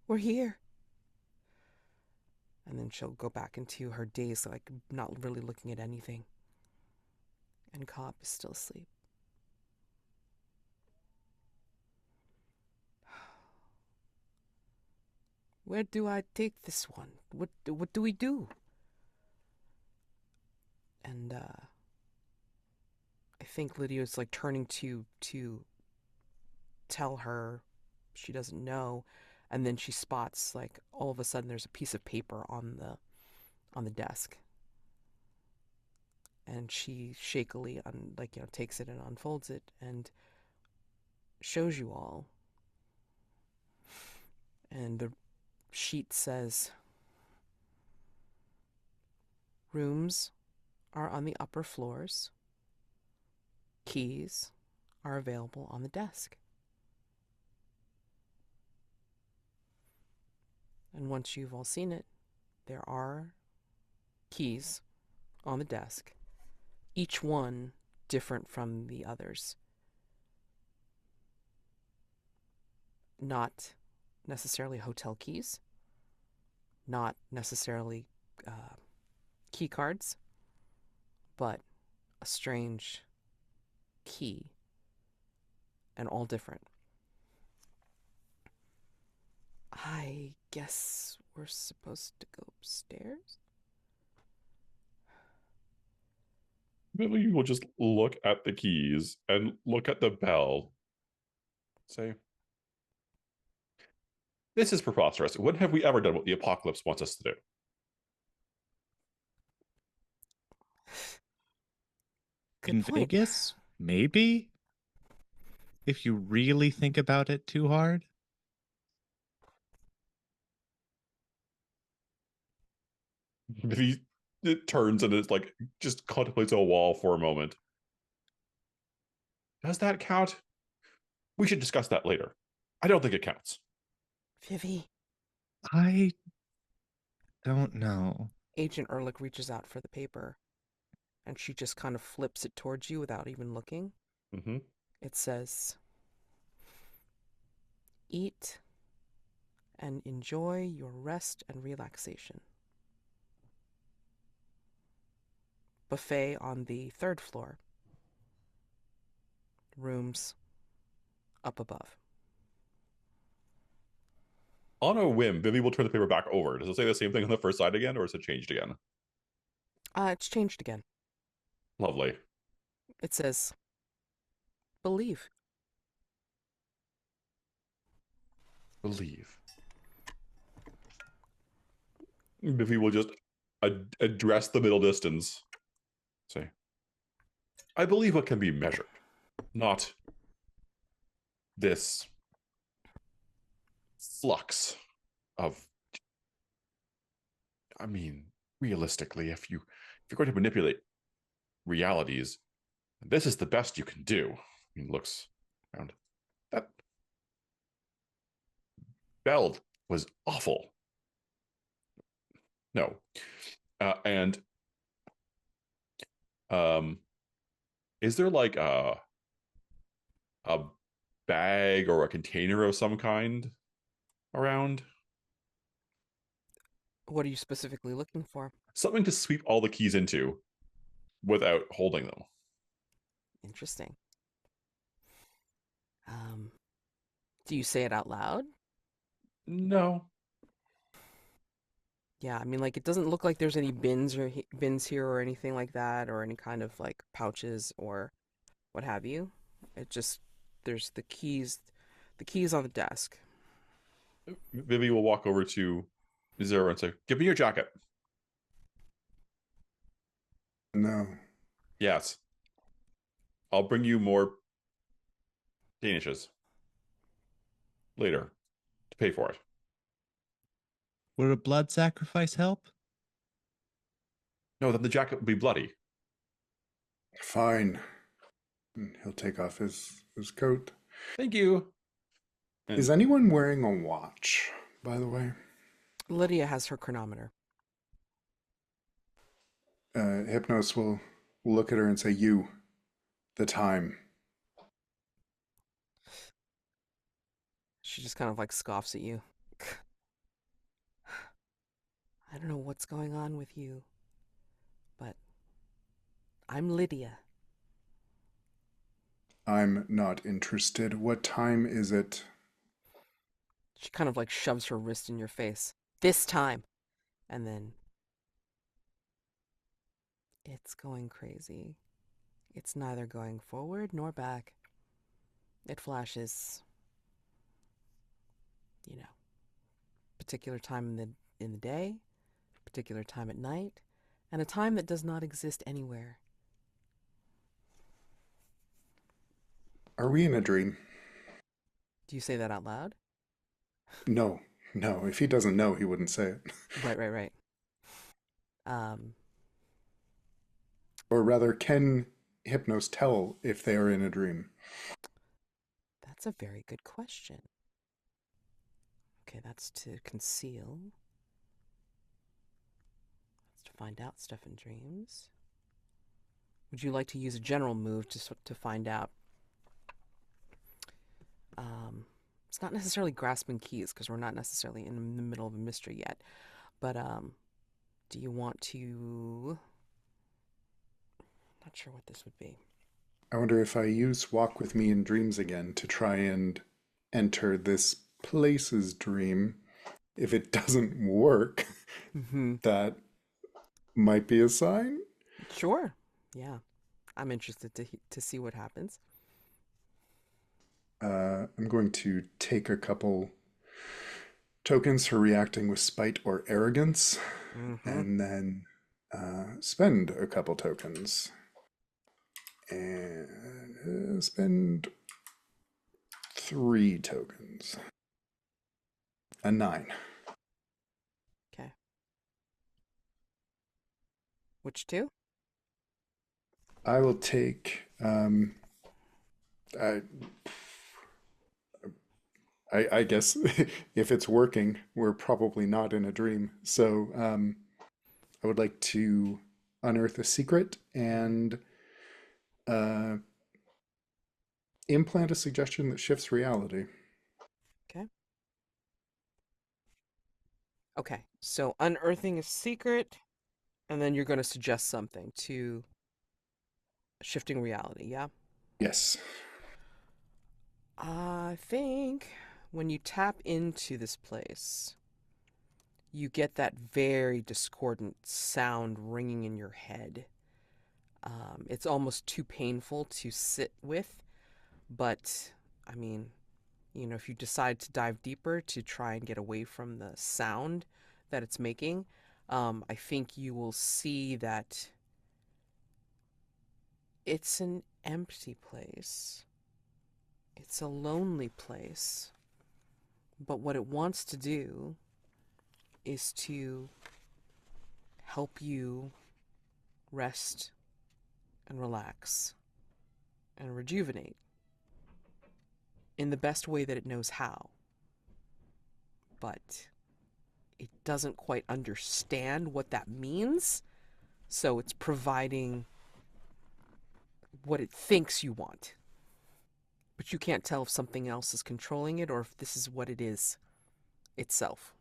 We're here." And then she'll go back into her daze, like not really looking at anything. And Cobb is still asleep. Where do I take this one? What do we do? And I think Lydia's like turning to tell her she doesn't know, and then she spots like all of a sudden there's a piece of paper on the desk, and she shakily takes it and unfolds it and shows you all. And the sheet says, "Rooms are on the upper floors. Keys are available on the desk." And once you've all seen it, there are keys on the desk, each one different from the others. Not necessarily hotel keys, not necessarily key cards, but a strange key, and all different. I guess we're supposed to go upstairs? Vivi will just look at the keys and look at the bell. Say, "This is preposterous. When have we ever done what the apocalypse wants us to do?" Good In point. Vegas, maybe? If you really think about it too hard. Vivi it turns and it's like just contemplates a wall for a moment. Does that count? We should discuss that later. I don't think it counts. Vivi. I don't know. Agent Ehrlich reaches out for the paper, and she just kind of flips it towards you without even looking. Mm-hmm. It says, "Eat and enjoy your rest and relaxation. Buffet on the 3rd floor. Rooms up above." On a whim, Vivi will turn the paper back over. Does it say the same thing on the first side again, or is it changed again? It's changed again. Lovely. It says, believe. Believe. Vivi will just address the middle distance. Say, I believe what can be measured, not this flux of. I mean, realistically, if you're going to manipulate realities, this is the best you can do. He looks around. That Beld was awful. No. And is there like a bag or a container of some kind around? What are you specifically looking for? Something to sweep all the keys into without holding them. Interesting. Do you say it out loud? No. Yeah, I mean, like, it doesn't look like there's any bins here or anything like that, or any kind of like pouches or what have you. It just there's the keys on the desk. Vivi will walk over to Zero and say, "Give me your jacket." No. Yes. I'll bring you more Danishes later to pay for it. Would a blood sacrifice help? No, then the jacket will be bloody. Fine. And he'll take off his coat. Thank you. And Is anyone wearing a watch, by the way? Lydia has her chronometer. Hypnos will look at her and say, "You, the time." She just kind of like scoffs at you. I don't know what's going on with you, but I'm Lydia. I'm not interested. What time is it? She kind of like shoves her wrist in your face. This time. And then it's going crazy. It's neither going forward nor back. It flashes, particular time in the day, particular time at night, and a time that does not exist anywhere. Are we in a dream? Do you say that out loud? No. If he doesn't know, he wouldn't say it. Right. Or rather, can Hypnos tell if they are in a dream? That's a very good question. Okay, that's to conceal. That's to find out stuff in dreams. Would you like to use a general move to find out? It's not necessarily grasping keys because we're not necessarily in the middle of a mystery yet. But do you want to? Not sure what this would be. I wonder if I use Walk With Me in Dreams again to try and enter this place's dream. If it doesn't work, that might be a sign. Sure. Yeah. I'm interested to see what happens. I'm going to take a couple tokens for reacting with spite or arrogance, and then spend a couple tokens. And spend 3 tokens. A 9. Okay. Which 2? I will take I guess if it's working, we're probably not in a dream. So I would like to unearth a secret and implant a suggestion that shifts reality. Okay. So unearthing a secret, and then you're going to suggest something to shifting reality, yeah? Yes. I think when you tap into this place, you get that very discordant sound ringing in your head. It's almost too painful to sit with, but I mean, if you decide to dive deeper to try and get away from the sound that it's making, I think you will see that it's an empty place. It's a lonely place. But what it wants to do is to help you rest and relax and rejuvenate in the best way that it knows how. But it doesn't quite understand what that means, so it's providing what it thinks you want. But you can't tell if something else is controlling it or if this is what it is itself.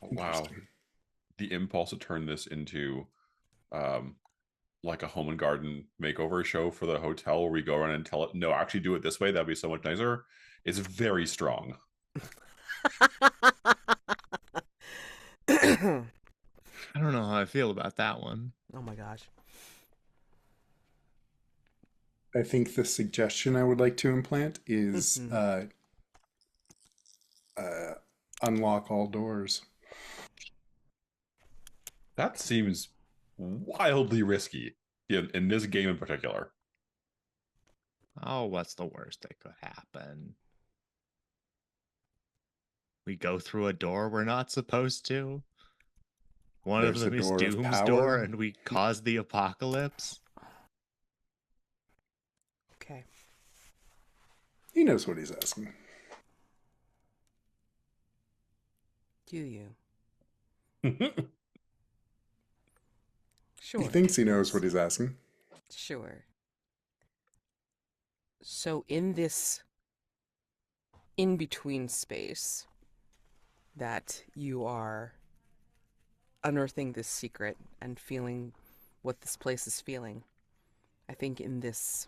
Wow. Interesting. The impulse to turn this into like a home and garden makeover show for the hotel where we go around and tell it, no, actually do it this way, that'd be so much nicer, is very strong. Oh I don't know how I feel about that one. my gosh. I think the suggestion I would like to implant is unlock all doors. That seems wildly risky in this game in particular. Oh, what's the worst that could happen? We go through a door we're not supposed to. One of There's a them is door of Doom's power. door, and we cause the apocalypse. Okay. He knows what he's asking. Do you? He Sure. thinks he knows what he's asking. Sure. So in this in-between space that you are unearthing this secret and feeling what this place is feeling, I think in this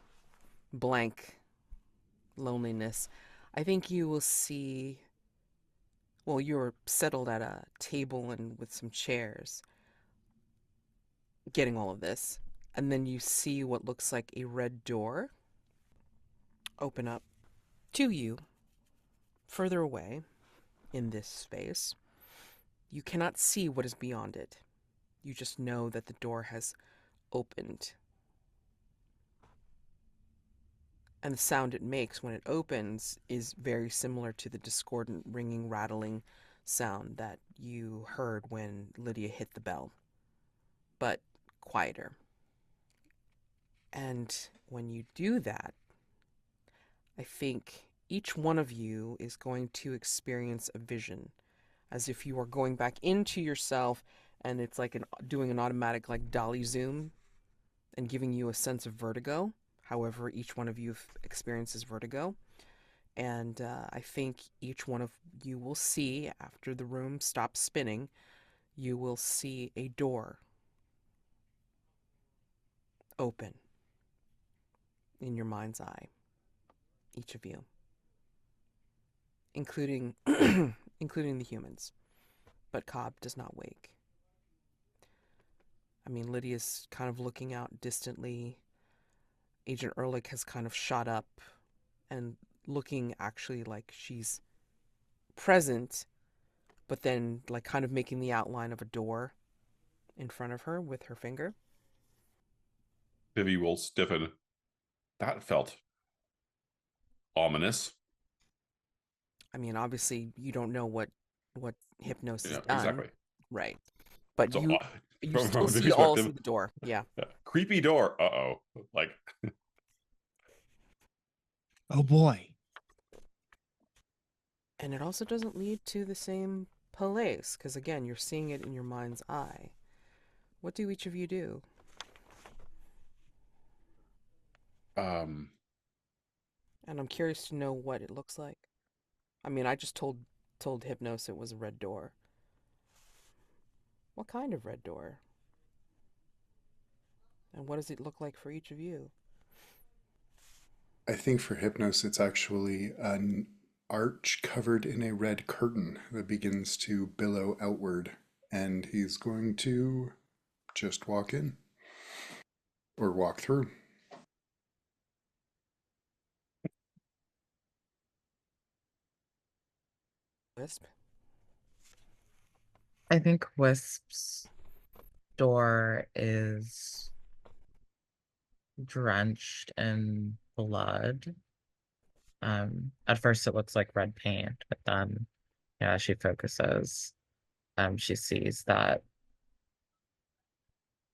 blank loneliness, I think you will see, well, you're settled at a table and with some chairs getting all of this, and then you see what looks like a red door open up to you further away in this space. You cannot see what is beyond it. You just know that the door has opened. And the sound it makes when it opens is very similar to the discordant ringing, rattling sound that you heard when Lydia hit the bell, but quieter. And when you do that, I think each one of you is going to experience a vision, as if you are going back into yourself, and it's like doing an automatic like dolly zoom and giving you a sense of vertigo. However, each one of you experiences vertigo. And I think each one of you will see, after the room stops spinning, you will see a door open in your mind's eye. Each of you. Including including the humans. But Cobb does not wake. I mean, Lydia's kind of looking out distantly. Agent Ehrlich has kind of shot up and looking actually like she's present, but then like kind of making the outline of a door in front of her with her finger. Vivi will stiffen. That felt ominous. I mean, obviously you don't know what Hypnos has Yeah, done, exactly. right? But So you still from see Vivi's all see perspective, the door. Yeah. creepy door. Uh-oh. Like, Oh boy. And it also doesn't lead to the same place, because again, you're seeing it in your mind's eye. What do each of you do? um, And I'm curious to know what it looks like. I mean, I just told Hypnos it was a red door. What kind of red door? And what does it look like for each of you? I think for Hypnos, it's actually arch covered in a red curtain that begins to billow outward, and he's going to just walk in or walk through. Wisp. I think Wisp's door is drenched in blood. At first it looks like red paint, but then yeah, she focuses. She sees that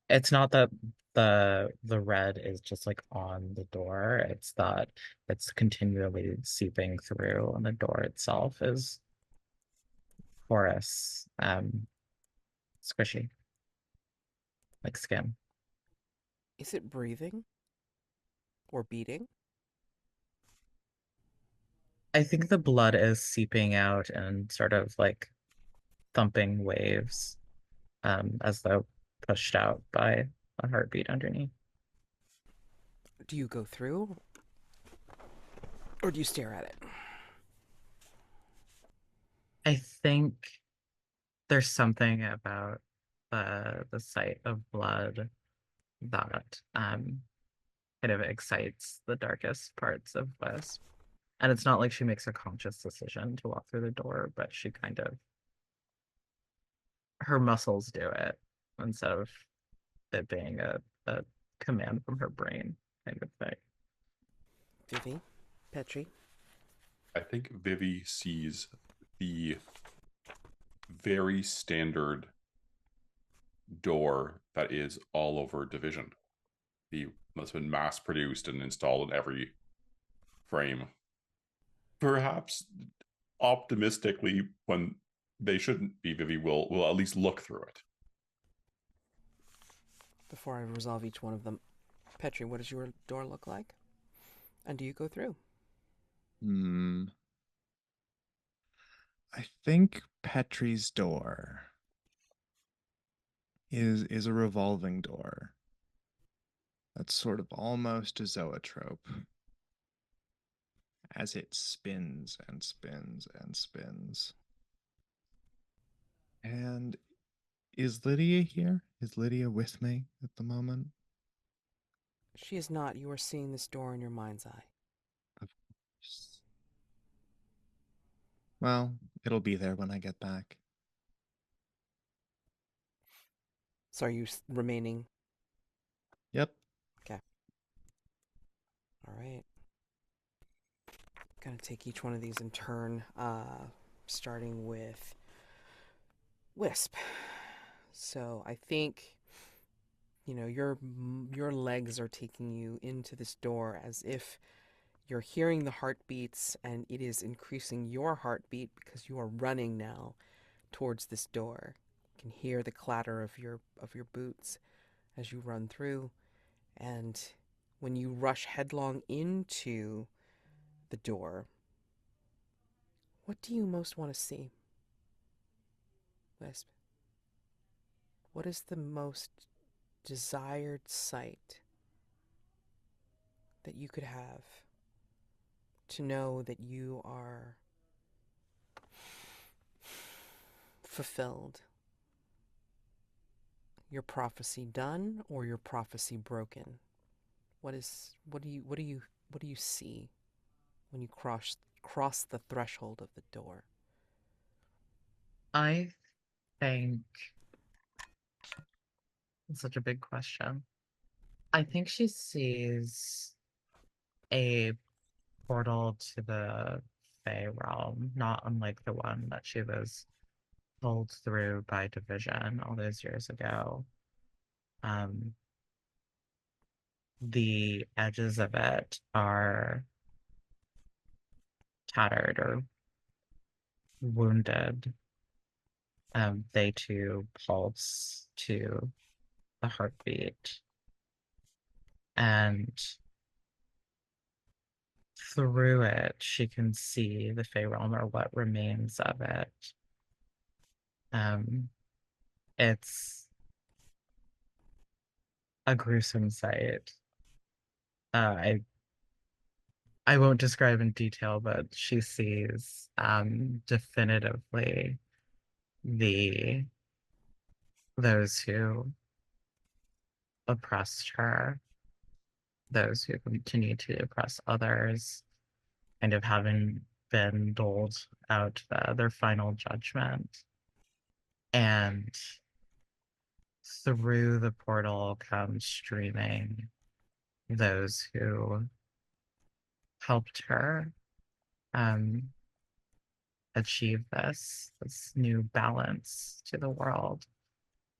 it's not that the red is just like on the door, it's that it's continually seeping through, and the door itself is porous, squishy, like skin. Is it breathing or beating? I think the blood is seeping out and sort of like thumping waves, as though pushed out by a heartbeat underneath. Do you go through or do you stare at it? I think there's something about the sight of blood that kind of excites the darkest parts of Wisp. And it's not like she makes a conscious decision to walk through the door, but she kind of, her muscles do it instead of it being a command from her brain kind of thing. Vivi, Petri. I think Vivi sees the very standard door that is all over Division. That's been mass produced and installed in every frame. Perhaps optimistically, when they shouldn't be, Vivi will at least look through it. Before I resolve each one of them, Petri, what does your door look like? And do you go through? I think Petri's door is a revolving door. That's sort of almost a zoetrope, as it spins and spins and spins. And is Lydia here? Is Lydia with me at the moment? She is not. You are seeing this door in your mind's eye. Of course. Well, it'll be there when I get back. So are you remaining? Yep. Okay. All right. Gonna take each one of these in turn, starting with Wisp. So I think, you know, your legs are taking you into this door as if you're hearing the heartbeats, and it is increasing your heartbeat because you are running now towards this door. You can hear the clatter of your boots as you run through, and when you rush headlong into the door, what do you most want to see, Wisp? What is the most desired sight that you could have to know that you are fulfilled? Your prophecy done or your prophecy broken? What do you see when you cross the threshold of the door? I think it's such a big question. I think she sees a portal to the Fey realm, not unlike the one that she was pulled through by Division all those years ago. Um, the edges of it are tattered or wounded. They too pulse to the heartbeat. And through it, she can see the Fey realm, or what remains of it. It's a gruesome sight. I I won't describe in detail, but she sees definitively those who oppressed her, those who continue to oppress others, kind of having been doled out their final judgment. And through the portal comes streaming those who helped her achieve this new balance to the world,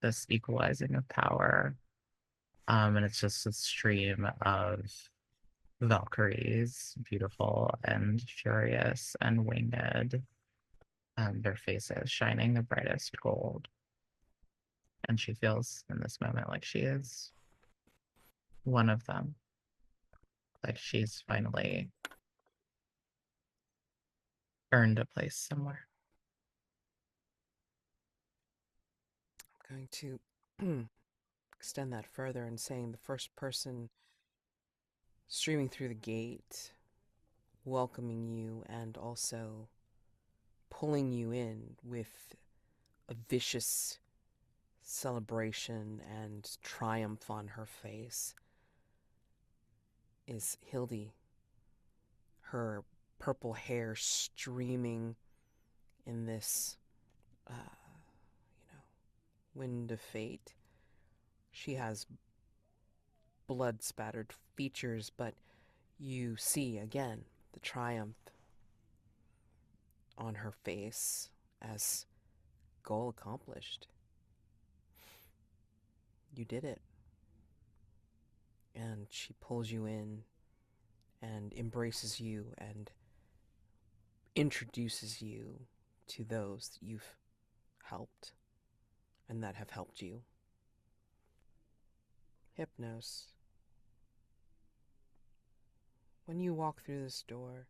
this equalizing of power. And it's just a stream of Valkyries, beautiful and furious and winged, their faces shining the brightest gold. And she feels in this moment like she is one of them. Like she's finally earned a place somewhere. I'm going to extend that further and saying the first person streaming through the gate, welcoming you, and also pulling you in with a vicious celebration and triumph on her face is Hildy. Her purple hair streaming in this, wind of fate. She has blood-spattered features, but you see again the triumph on her face as goal accomplished. You did it. And she pulls you in and embraces you and introduces you to those that you've helped and that have helped you. Hypnos, when you walk through this door,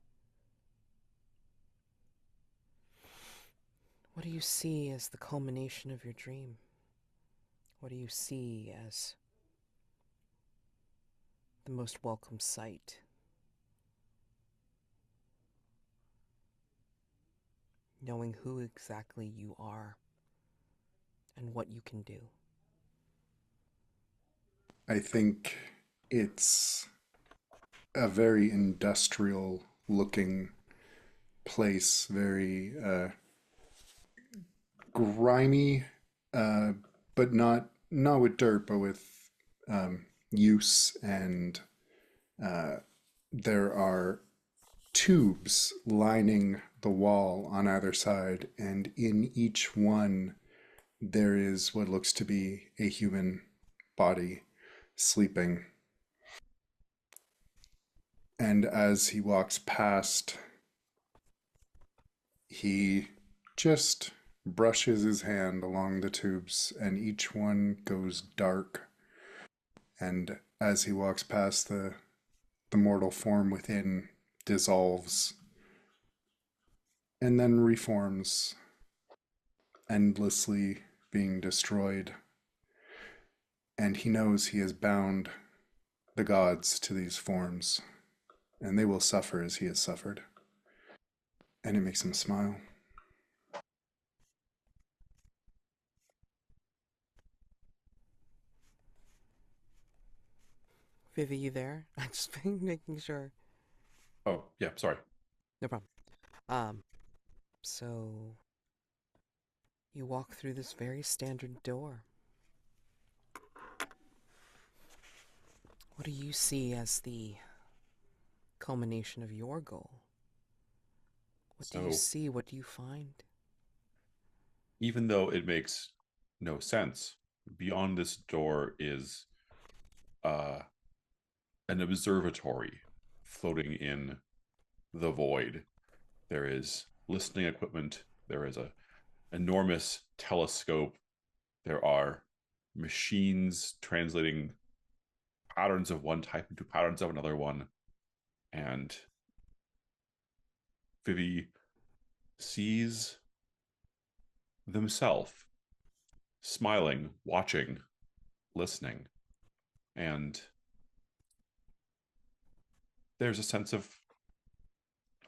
what do you see as the culmination of your dream? What do you see as the most welcome sight? Knowing who exactly you are and what you can do. I think it's a very industrial looking place, very grimy, but not with dirt, but with use. And there are tubes lining the wall on either side, and in each one there is what looks to be a human body sleeping. And as he walks past, he just brushes his hand along the tubes, and each one goes dark. And as he walks past, the mortal form within dissolves and then reforms, endlessly being destroyed. And he knows he has bound the gods to these forms, and they will suffer as he has suffered. And it makes him smile. Vivi, you there? I'm just making sure. Oh, yeah, sorry. No problem. So you walk through this very standard door. What do you see as the culmination of your goal? What do you So, see? What do you find? even though it makes no sense, beyond this door is an observatory floating in the void. There is listening equipment. There is a enormous telescope. There are machines translating patterns of one type into patterns of another one. And Vivi sees themselves smiling, watching, listening. And there's a sense of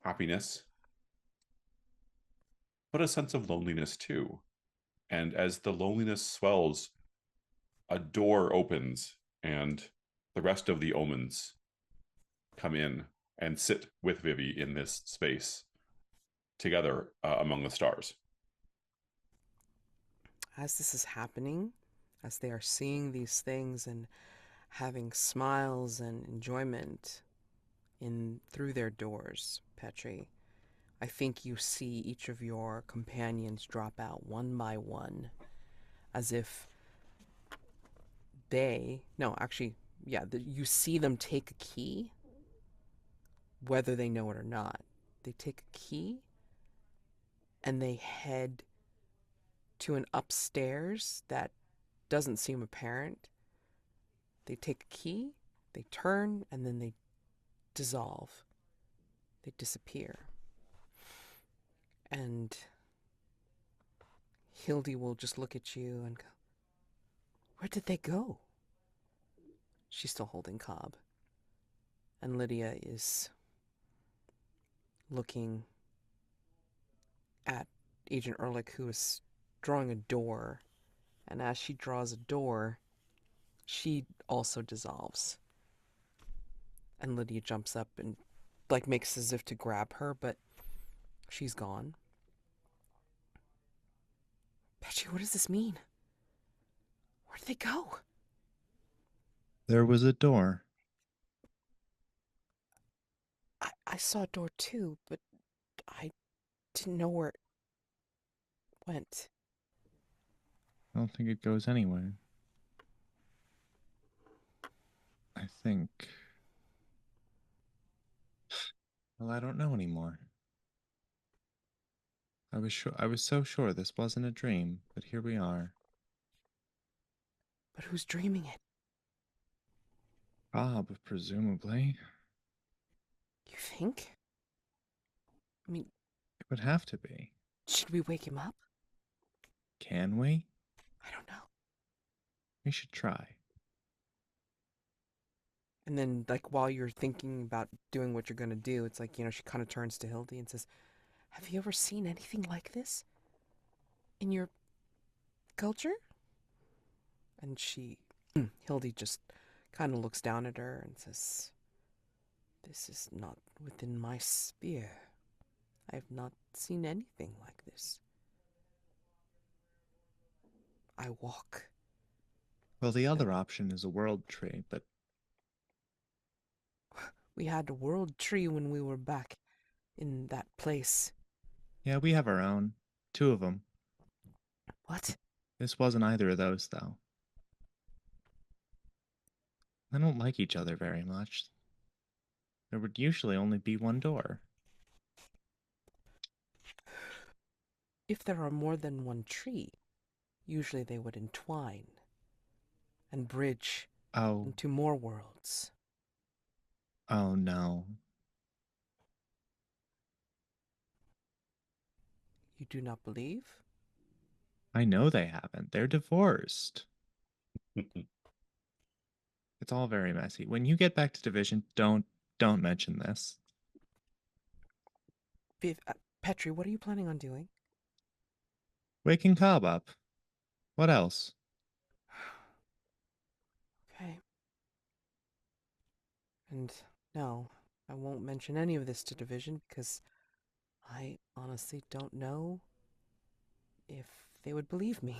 happiness, but a sense of loneliness too. And as the loneliness swells, a door opens and the rest of the Omens come in and sit with Vivi in this space together among the stars. As this is happening, as they are seeing these things and having smiles and enjoyment in through their doors, Petri, I think you see each of your companions drop out one by one, as if you see them take a key, whether they know it or not. They take a key and they head to an upstairs that doesn't seem apparent. They take a key, they turn, and then they dissolve. They disappear. And Hildy will just look at you and go, "Where did they go?" She's still holding Cobb. And Lydia is looking at Agent Ehrlich, who is drawing a door. And as she draws a door, she also dissolves. And Lydia jumps up and makes as if to grab her, but she's gone. Petri, what does this mean? Where did they go? There was a door. I saw a door too, but I didn't know where it went. I don't think it goes anywhere. I think. Well, I don't know anymore. I was so sure this wasn't a dream, but here we are. But who's dreaming it? Cobb, presumably. You think? I mean, It would have to be. should we wake him up? Can we? I don't know. We should try. And then, while you're thinking about doing what you're going to do, it's she kind of turns to Hildy and says, "Have you ever seen anything like this in your culture?" And Hildy just kind of looks down at her and says, "This is not within my sphere. I have not seen anything like this. I walk." Well, the other option is a world tree, but We had a world tree when we were back in that place. yeah, we have our own. 2 of them. What? This wasn't either of those, though. They don't like each other very much. There would usually only be one door. If there are more than one tree, usually they would entwine and bridge Oh, into more worlds. oh no. You do not believe? I know they haven't. They're divorced. It's all very messy. When you get back to Division, don't mention this. Petri, what are you planning on doing? Waking Cobb up. What else? Okay. And no, I won't mention any of this to Division because I honestly don't know if they would believe me.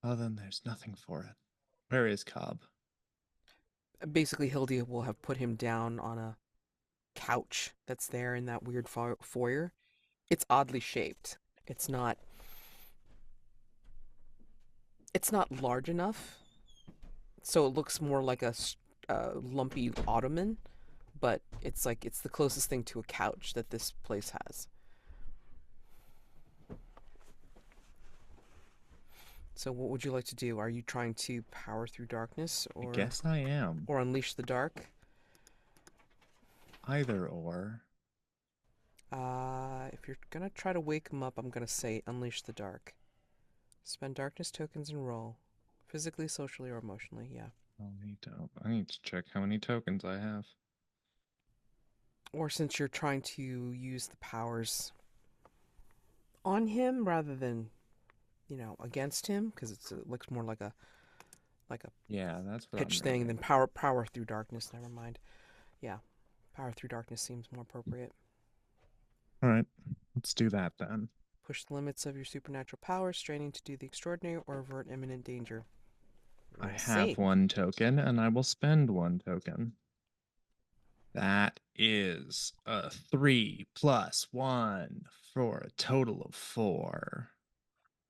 Well, then there's nothing for it. Where is Cobb? Basically, Hildy will have put him down on a couch that's there in that weird foyer. It's oddly shaped. It's not large enough, so it looks more like a lumpy ottoman, but it's the closest thing to a couch that this place has. So what would you like to do? Are you trying to power through darkness I guess I am. or unleash the dark? Either or. If you're gonna try to wake him up, I'm gonna say unleash the dark. Spend darkness tokens and roll. Physically, socially, or emotionally, yeah. I need to check how many tokens I have. Or since you're trying to use the powers on him rather than, against him, because it looks more like a Yeah, that's what pitch I'm thing reading. than power through darkness. Never mind. Yeah, power through darkness seems more appropriate. All right, let's do that then. Push the limits of your supernatural powers, straining to do the extraordinary or avert imminent danger. I We'll have see. 1 token, and I will spend 1 token. That is a 3 plus 1 for a total of 4.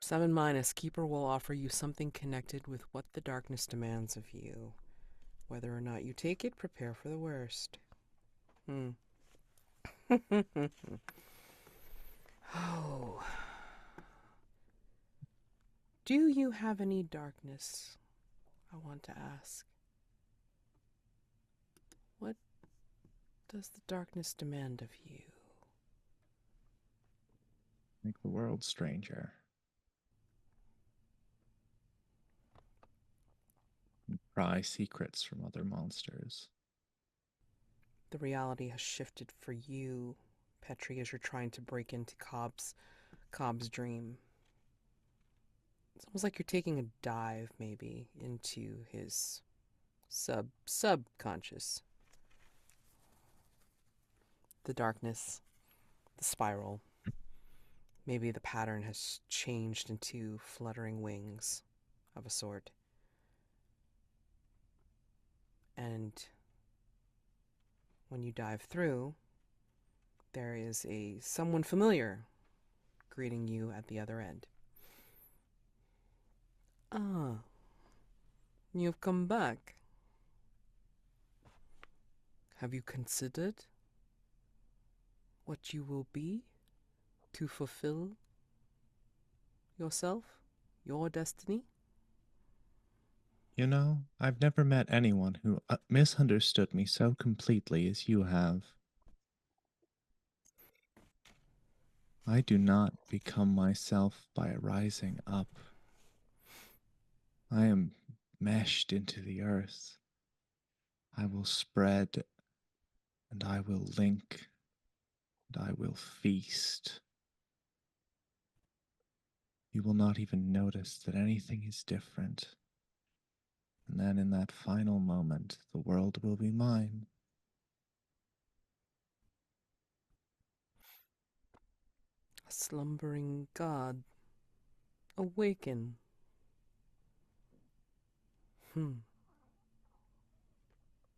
7-. Keeper will offer you something connected with what the darkness demands of you. Whether or not you take it, prepare for the worst. Oh. Do you have any darkness? I want to ask. What does the darkness demand of you? Make the world stranger. And pry secrets from other monsters. The reality has shifted for you, Petri, as you're trying to break into Cobb's dream. It's almost like you're taking a dive, maybe, into his subconscious. The darkness, the spiral. Maybe the pattern has changed into fluttering wings of a sort. And when you dive through, there is someone familiar greeting you at the other end. Ah, you've come back. Have you considered what you will be to fulfill yourself, your destiny? You know, I've never met anyone who misunderstood me so completely as you have. I do not become myself by rising up. I am meshed into the earth. I will spread, and I will link, and I will feast. You will not even notice that anything is different. And then in that final moment, the world will be mine. A slumbering god. Awaken.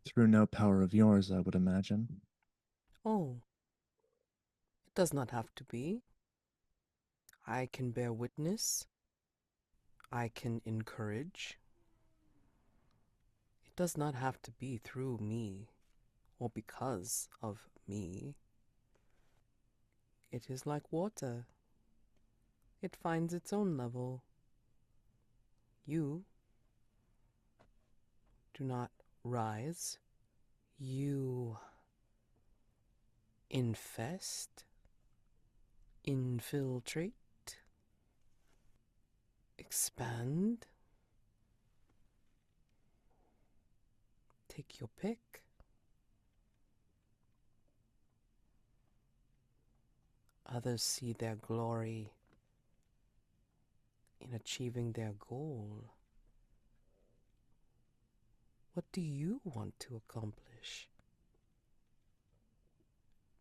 Through no power of yours, I would imagine. Oh, it does not have to be. I can bear witness. I can encourage. It does not have to be through me or because of me. It is like water. It finds its own level. You do not rise. You infest, infiltrate, expand. Take your pick. Others see their glory in achieving their goal. What do you want to accomplish?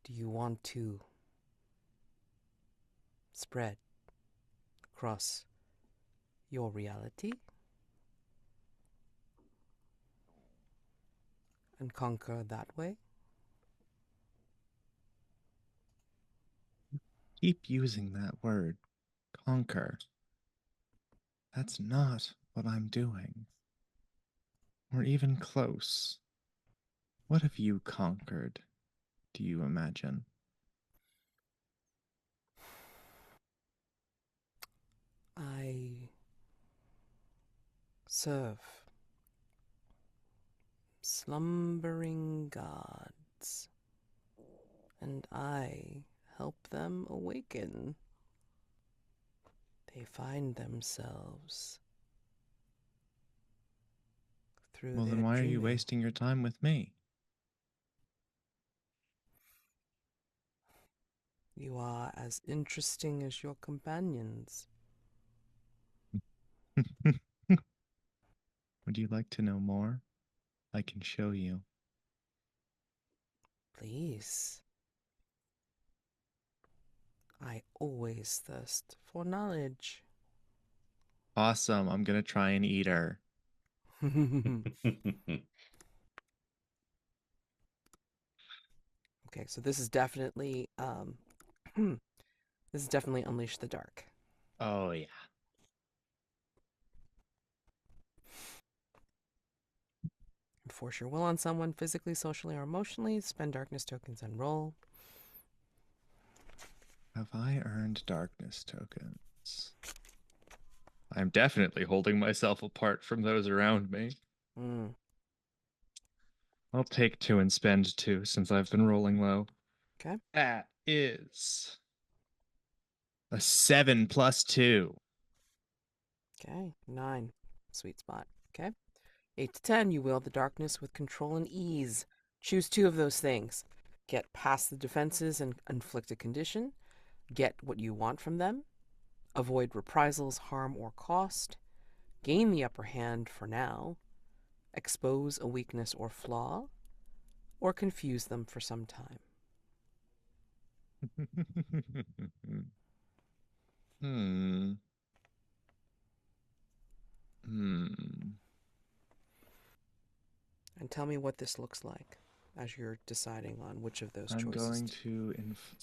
Do you want to spread across your reality and conquer that way? Keep using that word, conquer. That's not what I'm doing. Or even close. What have you conquered, do you imagine? I serve slumbering gods, and I help them awaken. They find themselves through Well, their then why are you dreaming. wasting your time with me? You are as interesting as your companions. Would you like to know more? I can show you. Please. I always thirst for knowledge. Awesome. I'm going to try and eat her. Okay, so this is definitely this is definitely Unleash the Dark. Oh, yeah. Force your will on someone physically, socially, or emotionally. Spend darkness tokens and roll. Have I earned darkness tokens? I'm definitely holding myself apart from those around me. Mm, I'll take 2 and spend 2 since I've been rolling low. okay. That is a 7 plus 2. Okay. 9. Sweet spot. Okay. 8 to 10. You wield the darkness with control and ease. Choose 2 of those things. Get past the defenses and inflict a condition. Get what you want from them. Avoid reprisals, harm, or cost. Gain the upper hand for now. Expose a weakness or flaw. Or confuse them for some time. Hmm. Hmm. And tell me what this looks like as you're deciding on which of those I'm choices. going to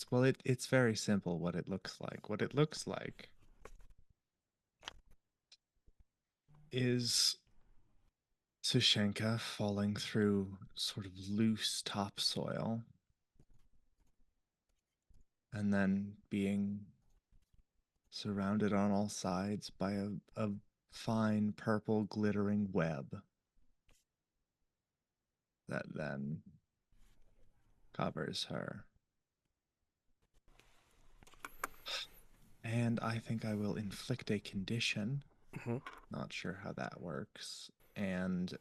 well, it's very simple what it looks like. What it looks like is Sashenka falling through sort of loose topsoil and then being surrounded on all sides by a fine purple glittering web that then covers her. And I think I will inflict a condition. Mm-hmm. Not sure how that works. And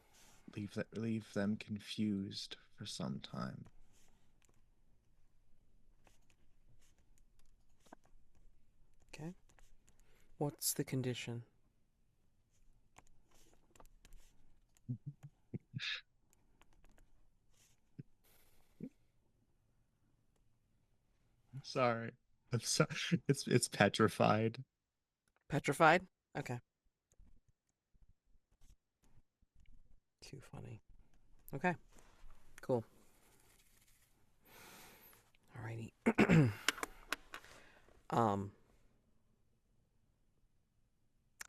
leave them confused for some time. Okay. What's the condition? Sorry. It's petrified. Petrified? Okay. Too funny. Okay. Cool. Alrighty.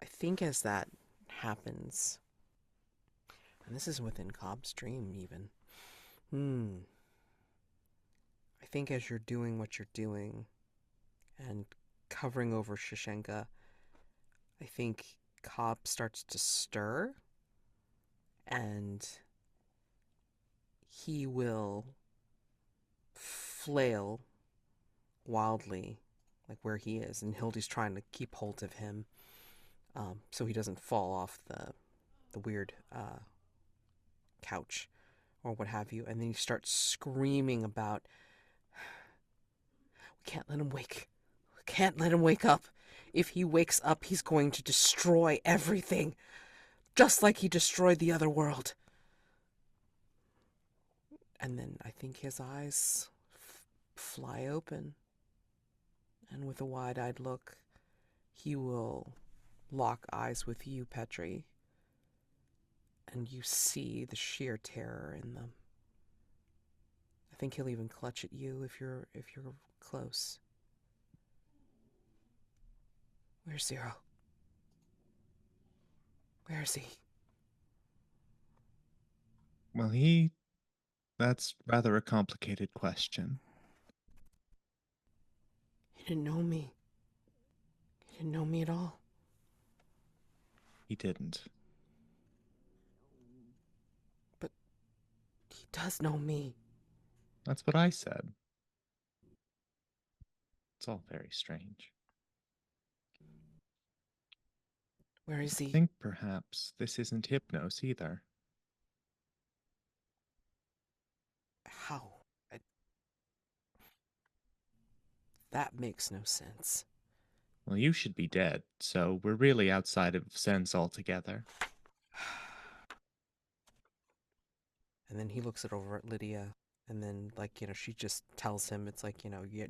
I think as that happens, and this is within Cobb's dream even. I think as you're doing what you're doing and covering over Sashenka, I think Cobb starts to stir and he will flail wildly, like where he is, and Hildy's trying to keep hold of him, so he doesn't fall off the weird couch or what have you. And then he starts screaming about, "We can't let him wake. We can't let him wake up. If he wakes up, he's going to destroy everything, just like he destroyed the other world." And then I think his eyes fly open, and with a wide-eyed look, he will lock eyes with you, Petri, and you see the sheer terror in them. I think he'll even clutch at you if you're close. Where's Zero? Where is he? Well, that's rather a complicated question. He didn't know me. He didn't know me at all. He didn't. But he does know me. That's what I said. It's all very strange. Where is I he? think perhaps this isn't Hypnos either. How? I, that makes no sense. Well, you should be dead, so we're really outside of sense altogether. And then he looks it over at Lydia, and then, like, she just tells him, it's like, the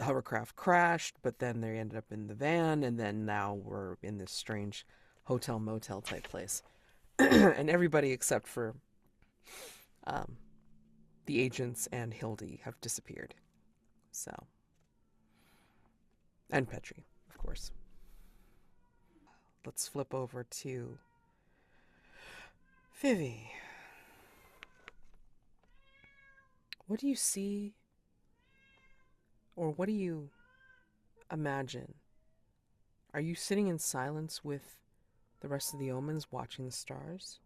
hovercraft crashed, but then they ended up in the van, and then now we're in this strange hotel motel type place. And everybody except for um, the agents and Hildy have disappeared. So, and Petri, of course. Let's flip over to Vivi. What do you see, or what do you imagine? Are you sitting in silence with the rest of the Omens watching the stars?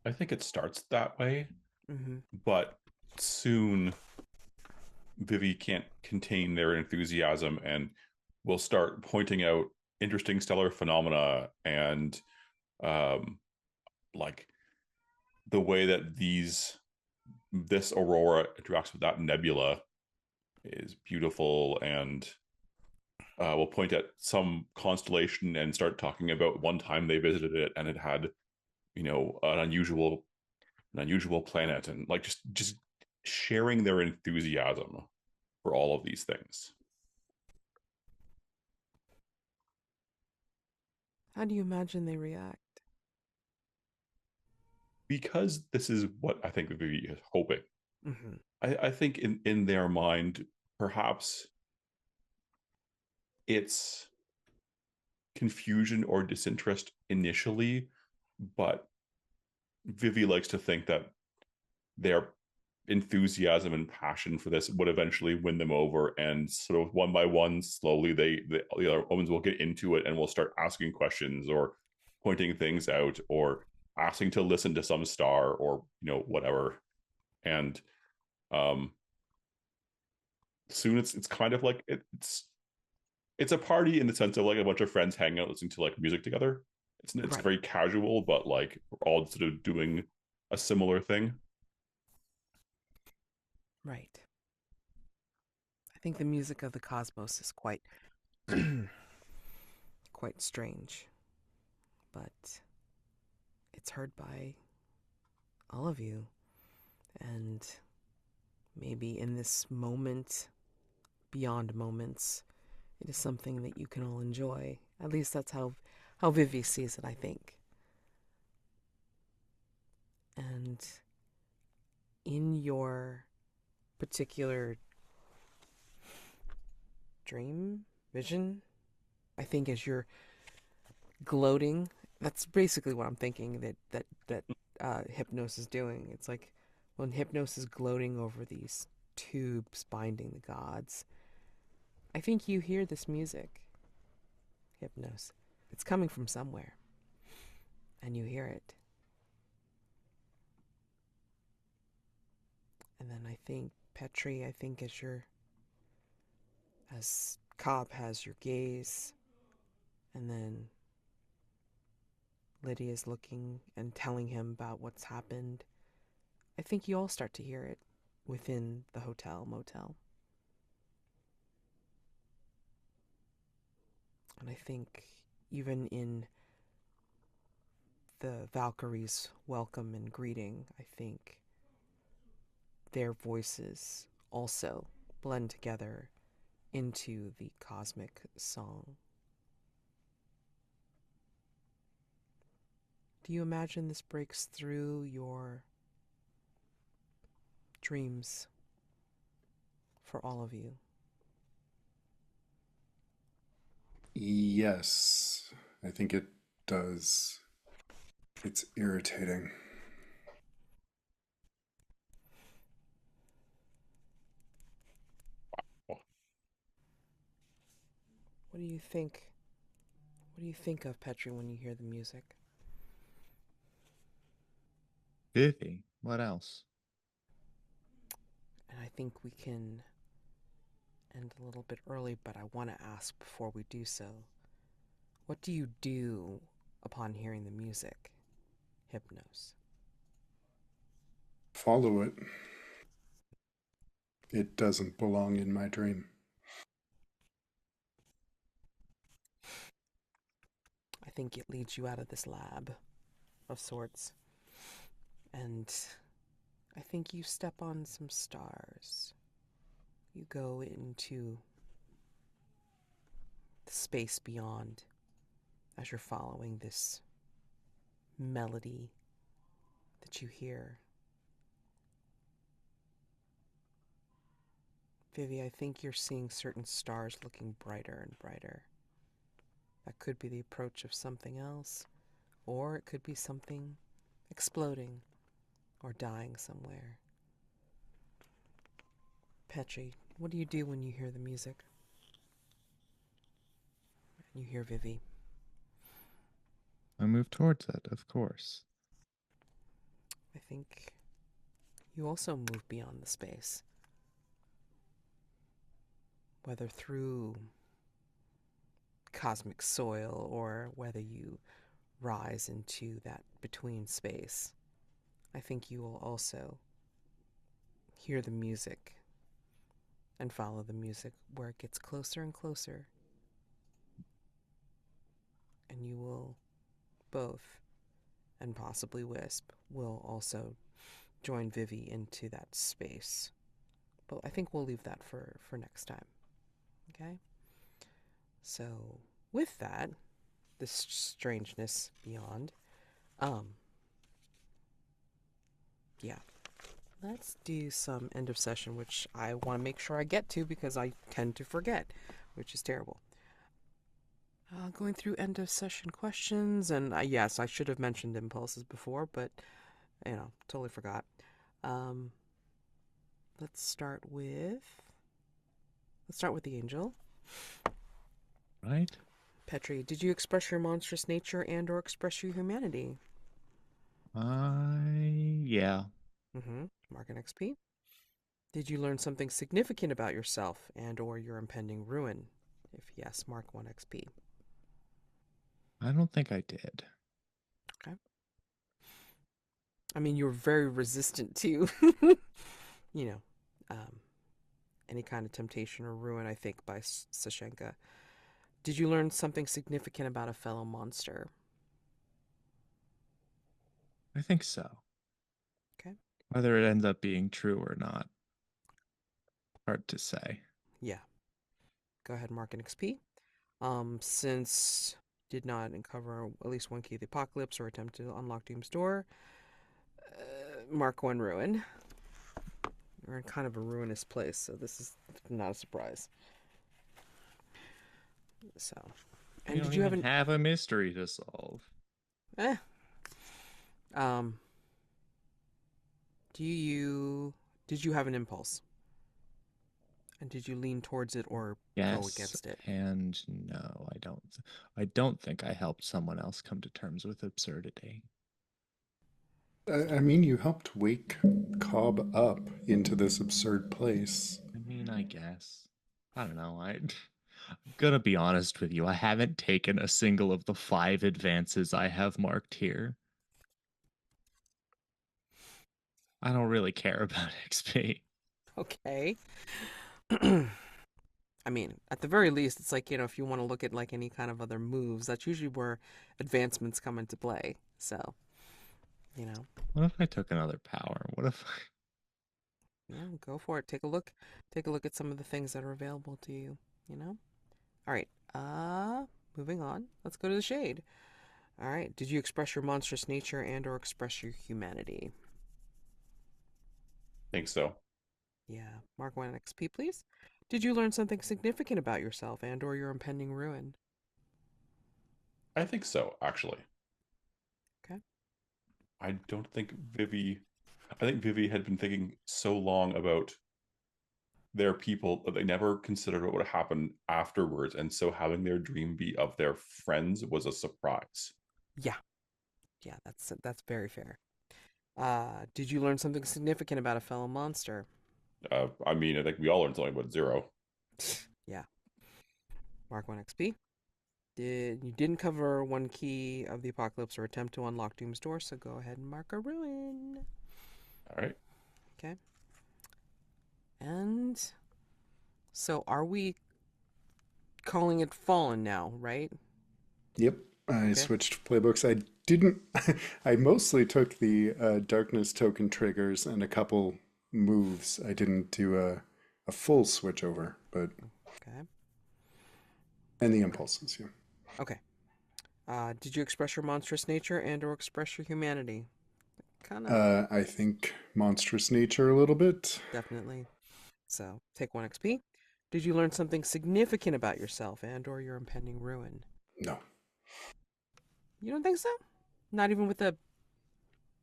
I think it starts that way, Mm-hmm. but soon Vivi can't contain their enthusiasm and will start pointing out interesting stellar phenomena and um, like the way that this aurora interacts with that nebula is beautiful, and we'll point at some constellation and start talking about one time they visited it and it had an unusual planet, and like just sharing their enthusiasm for all of these things. How do you imagine they react? Because this is what I think Vivi is hoping. Mm-hmm. I think in their mind, perhaps it's confusion or disinterest initially, but Vivi likes to think that their enthusiasm and passion for this would eventually win them over, and sort of one by one, slowly, the other Omens will get into it and will start asking questions or pointing things out or asking to listen to some star or whatever. And um soon it's kind of like it's a party in the sense of like a bunch of friends hanging out listening to like music together. It's Right. very casual, but like we're all sort of doing a similar thing. Right. I think the music of the cosmos is quite quite strange, but it's heard by all of you, and maybe in this moment, beyond moments, it is something that you can all enjoy. At least that's how Vivi sees it, I think. And in your particular dream, vision, I think as you're gloating, that's basically what I'm thinking that Hypnos is doing. It's like when Hypnos is gloating over these tubes binding the gods. I think you hear this music, Hypnos. It's coming from somewhere, and you hear it. And then I think Petri, as Cobb has your gaze, and then Lydia's looking and telling him about what's happened. I think you all start to hear it within the hotel motel. And I think even in the Valkyries' welcome and greeting, I think their voices also blend together into the cosmic song. Do you imagine this breaks through your dreams for all of you? Yes, I think it does. It's irritating. What do you think? What do you think of, Petri, when you hear the music? Vivi, what else? And I think we can end a little bit early, but I want to ask before we do so, what do you do upon hearing the music, Hypnos? follow it. It doesn't belong in my dream. I think it leads you out of this lab of sorts. And I think you step on some stars. You go into the space beyond as you're following this melody that you hear. Vivi, I think you're seeing certain stars looking brighter and brighter. That could be the approach of something else, or it could be something exploding or dying somewhere. Petri, what do you do when you hear the music? And you hear Vivi. I move towards it, of course. I think you also move beyond the space. Whether through cosmic soil or whether you rise into that between space, I think you will also hear the music and follow the music where it gets closer and closer. And you will both, and possibly Wisp, will also join Vivi into that space. But I think we'll leave that for next time. Okay? So, with that, this strangeness beyond, yeah. Let's do some end of session, which I want to make sure I get to because I tend to forget, which is terrible. Going through end of session questions, and yes, I should have mentioned impulses before, but totally forgot. Let's start with the angel. Right? Petri, did you express your monstrous nature and or express your humanity? Yeah. Mark an XP. Did you learn something significant about yourself and or your impending ruin? If yes, mark 1 XP. I don't think I did. Okay. I mean, you were very resistant to, any kind of temptation or ruin, I think, by Sashenka. Did you learn something significant about a fellow monster? I think so. Okay. Whether it ends up being true or not, hard to say. Yeah. Go ahead and mark an XP. Since did not uncover at least one key of the apocalypse or attempt to unlock Doom's door, mark 1 ruin. You're in kind of a ruinous place, so this is not a surprise. So, and We did don't you even have a mystery to solve? Did you have an impulse? And did you lean towards it or go against it? And no, I don't. I don't think I helped someone else come to terms with absurdity. I mean, you helped wake Cobb up into this absurd place. I mean, I guess. I don't know. I'm gonna be honest with you. I haven't taken a single of the 5 advances I have marked here. I don't really care about XP. Okay. I mean, at the very least, it's like, if you want to look at like any kind of other moves, that's usually where advancements come into play. So, What if I took another power? What if go for it. Take a look. Take a look at some of the things that are available to you, All right. Moving on. Let's go to the shade. All right. Did you express your monstrous nature and or express your humanity? Think so. Yeah. Mark 1 XP, please. Did you learn something significant about yourself and or your impending ruin? I think so, actually. Okay. I don't think Vivi. I think Vivi had been thinking so long about their people that they never considered what would happen afterwards, and so having their dream be of their friends was a surprise. Yeah. Yeah, that's very fair. Did you learn something significant about a fellow monster? I mean, I think we all learned something about Zero. Yeah. Mark 1 XP. You didn't cover one key of the apocalypse or attempt to unlock Doom's door, so go ahead and mark a ruin. All right. Okay. And so are we calling it Fallen now, right? Yep, I Okay. switched playbooks. I didn't. I mostly took the darkness token triggers and a couple moves. I didn't do a full switch over, but Okay. and the impulses. Yeah. Okay. Did you express your monstrous nature and or express your humanity? Kind of, I think monstrous nature a little bit. definitely. So take 1 XP. Did you learn something significant about yourself and or your impending ruin? No. You don't think so? Not even with the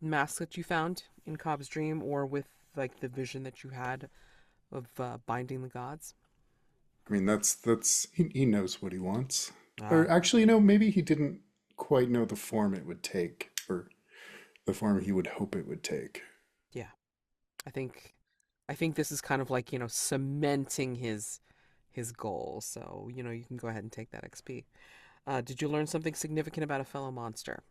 mask that you found in Cobb's dream or with like the vision that you had of binding the gods? I mean, that's he knows what he wants. Ah, Or actually, maybe he didn't quite know the form it would take, or the form he would hope it would take. yeah. I think this is kind of like, cementing his goal. So, you can go ahead and take that XP. Did you learn something significant about a fellow monster?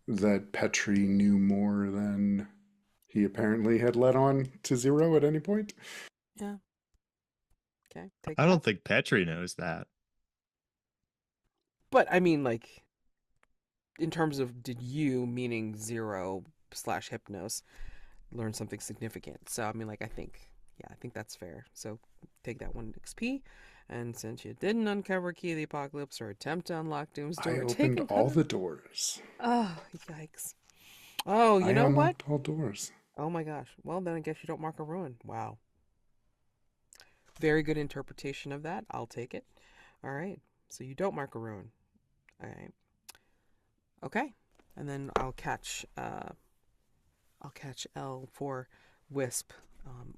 That Petri knew more than he apparently had let on to Zero at any point. Yeah. Okay, take I that. don't think Petri knows that. But I mean, like, in terms of did you, meaning Zero slash Hypnos, learn something significant? So I mean, like, I think that's fair. So take that 1 XP. And since you didn't uncover Key of the Apocalypse or attempt to unlock Doom's I door, opened taking all penalty. the doors. Oh, yikes. Oh, I you know what? unlocked all doors. Oh my gosh. Well, then I guess you don't mark a ruin. Wow. Very good interpretation of that. I'll take it. All right. So you don't mark a ruin. All right. Okay. And then I'll catch Elle for Wisp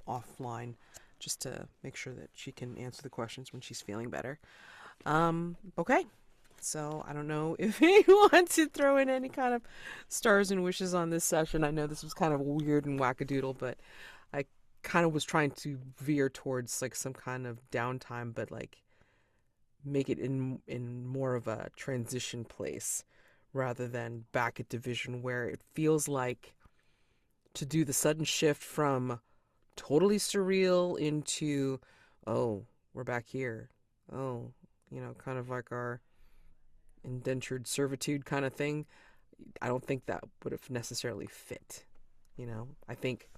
offline, just to make sure that she can answer the questions when she's feeling better. Okay. So I don't know if you want to throw in any kind of stars and wishes on this session. I know this was kind of weird and wackadoodle, but I kind of was trying to veer towards like some kind of downtime, but like make it in more of a transition place rather than back at division where it feels like to do the sudden shift from totally surreal into, oh, we're back here. Oh, kind of like our indentured servitude kind of thing. I don't think that would have necessarily fit. I think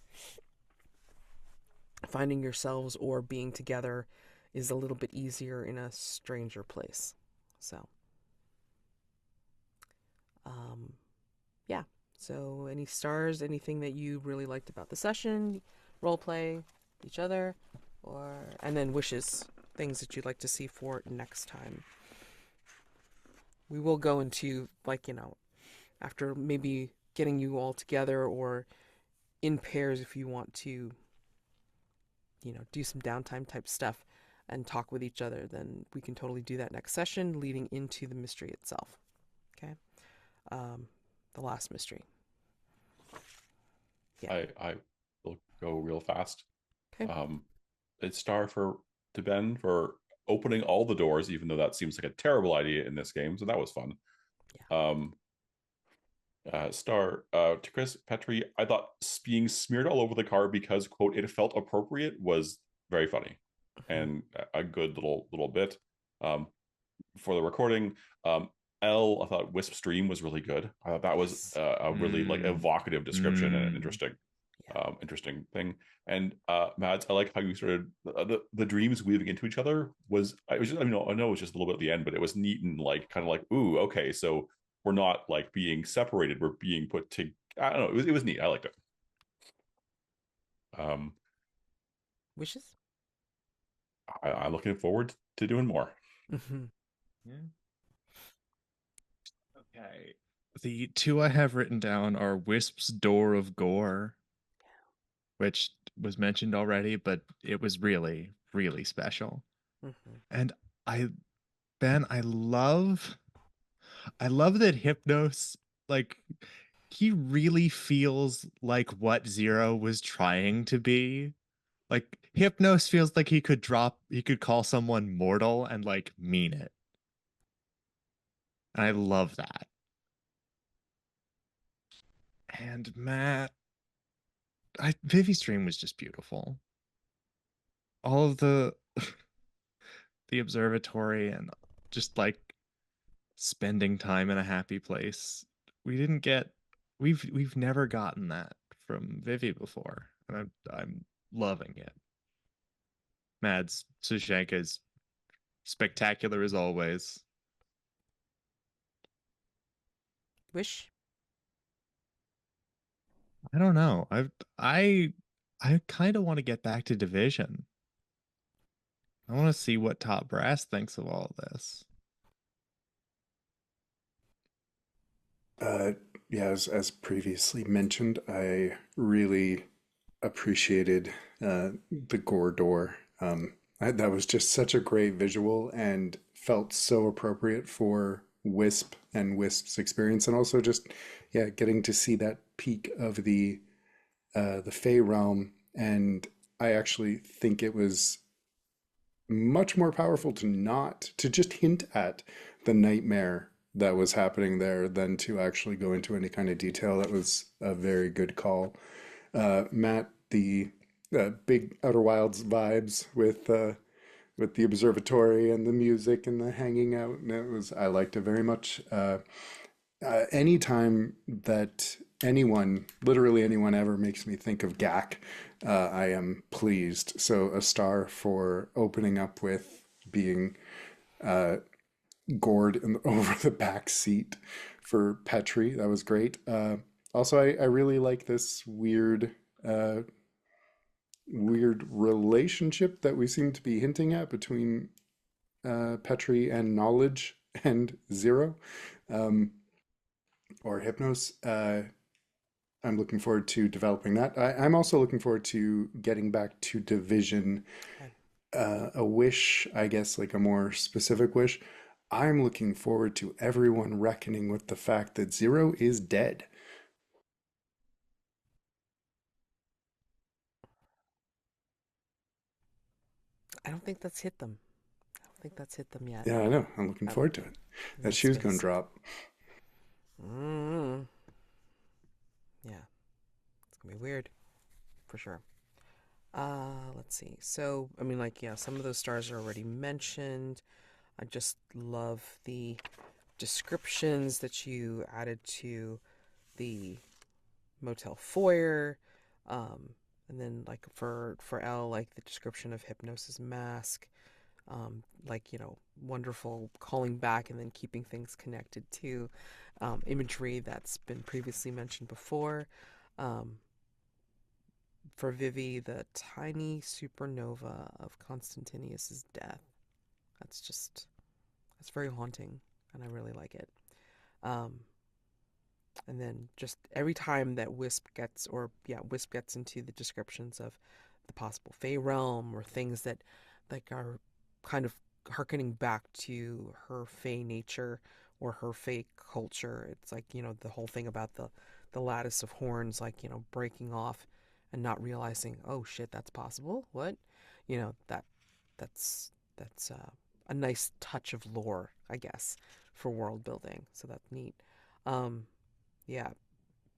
finding yourselves or being together is a little bit easier in a stranger place. So, um, yeah. So, any stars, anything that you really liked about the session, role play, each other, and then wishes, things that you'd like to see for next time. We will go into, like, after maybe getting you all together or in pairs if you want to, do some downtime type stuff and talk with each other, then we can totally do that next session leading into the mystery itself. Okay? The last mystery. Yeah. I will go real fast. Okay. It's star for to Ben for opening all the doors, even though that seems like a terrible idea in this game. So that was fun. Yeah. Star to Chris Petri. I thought being smeared all over the car because quote it felt appropriate was very funny Mhm. and a good little bit. For the recording, Elle, I thought Wisp Stream was really good. I thought that was Yes. a really like evocative description and an interesting Yeah. interesting thing. And Mads, I like how you started the dreams weaving into each other. I was just I know it was just a little bit at the end, but it was neat and like kind of like ooh okay, so we're not like being separated, we're being put to I don't know, it was neat. I liked it. Um, Wishes? I'm looking forward to doing more. Mm-hmm. Yeah. Okay. The two I have written down are Wisp's Door of Gore, which was mentioned already, but it was really, really special. Mm-hmm. And I, Ben, I love that Hypnos, like, he really feels like what Zero was trying to be. Like, Hypnos feels like he could call someone mortal and, like, mean it. And I love that. And Matt, Vivi's dream was just beautiful. All of the the observatory and just like spending time in a happy place. We didn't get we've never gotten that from Vivi before. And I'm loving it. Mads Sashenka is spectacular as always. Wish. I don't know. I I kind of want to get back to Division. I want to see what Top Brass thinks of all of this. Uh, yeah, as previously mentioned, I really appreciated the gore door. That was just such a great visual and felt so appropriate for Wisp and Wisp's experience, and also just yeah, getting to see that peak of the Fey realm. And I actually think it was much more powerful to just hint at the nightmare that was happening there than to actually go into any kind of detail. That was a very good call. Matt, the big Outer Wilds vibes with the observatory and the music and the hanging out, and it was I liked it very much. Anytime that anyone, literally anyone, ever makes me think of GAC, I am pleased. So a star for opening up with being uh, gored over the back seat for Petri. That was great. Also, I really like this uh, weird relationship that we seem to be hinting at between Petri and Knowledge and Zero, um, or Hypnos. I'm looking forward to developing that. I'm also looking forward to getting back to Division. Okay. A wish, I guess, like a more specific wish. I'm looking forward to everyone reckoning with the fact that Zero is dead. I don't think that's hit them. I don't think that's hit them yet. Yeah, I know. I'm looking Out forward to it. in That that shoe's gonna space. drop. Mm. Yeah, it's gonna be weird for sure. Let's see. So, I mean, like, yeah, some of those stars are already mentioned. I just love the descriptions that you added to the motel foyer. Um, and then like for Elle, like the description of Hypnosis mask. Like, wonderful calling back and then keeping things connected to imagery that's been previously mentioned before. Um, for Vivi, the tiny supernova of Constantinius's death. That's very haunting, and I really like it. Um, and then just every time that Wisp gets into the descriptions of the possible Fey realm or things that like are kind of harkening back to her Fey nature or her Fey culture. It's like, the whole thing about the lattice of horns, like, breaking off and not realizing, oh shit, that's possible. What? That's a nice touch of lore, I guess, for world building. So that's neat. Um, yeah,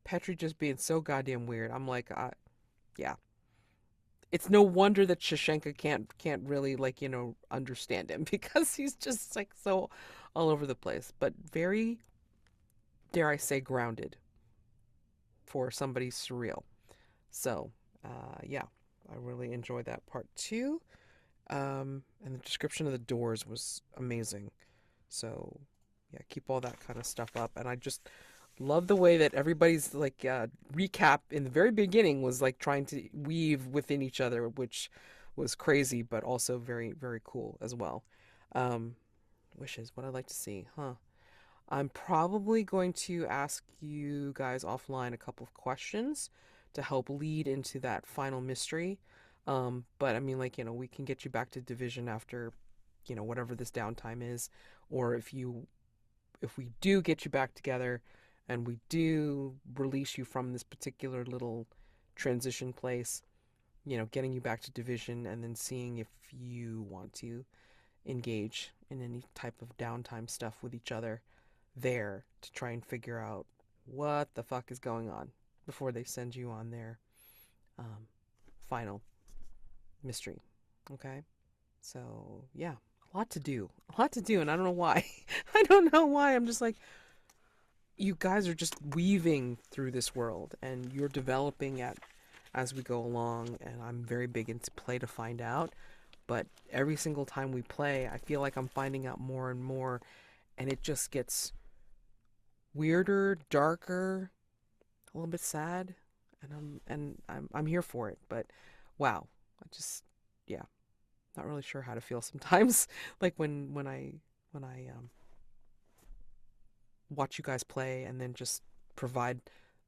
Petri just being so goddamn weird. I'm like, yeah. It's no wonder that Sashenka can't really like, understand him because he's just like so all over the place, but very, dare I say, grounded for somebody surreal. So, yeah, I really enjoyed that part too. And the description of the doors was amazing. So, yeah, keep all that kind of stuff up. And I just love the way that everybody's like recap in the very beginning was like trying to weave within each other, which was crazy, but also very, very cool as well. Um, Wishes, what I'd like to see, huh? I'm probably going to ask you guys offline a couple of questions to help lead into that final mystery. But I mean, like, we can get you back to Division after, whatever this downtime is, or if we do get you back together and we do release you from this particular little transition place, getting you back to Division and then seeing if you want to engage in any type of downtime stuff with each other there to try and figure out what the fuck is going on before they send you on their final mystery. Okay, so yeah, a lot to do, and I don't know why. I don't know why. I'm just like, you guys are just weaving through this world, and you're developing as we go along. And I'm very big into play to find out. But every single time we play, I feel like I'm finding out more and more, and it just gets weirder, darker, a little bit sad, and I'm here for it. But wow, I just, yeah, not really sure how to feel sometimes. Like when I watch you guys play and then just provide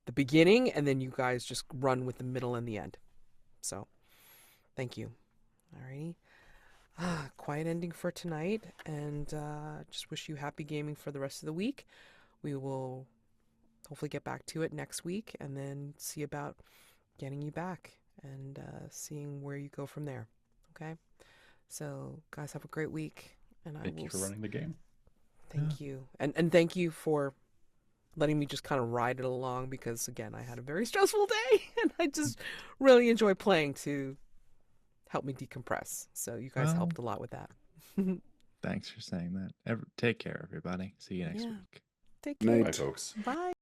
the beginning, and then you guys just run with the middle and the end. So thank you. Alrighty. Quiet ending for tonight, and just wish you happy gaming for the rest of the week. We will hopefully get back to it next week, and then see about getting you back and seeing where you go from there. Okay, so guys, have a great week, and Thank you for running the game. Thank you, and thank you for letting me just kind of ride it along, because again, I had a very stressful day, and I just really enjoy playing to help me decompress. So you guys helped a lot with that. Thanks for saying that. Take care, everybody. See you next week. Take care. Night. Bye, folks. Bye.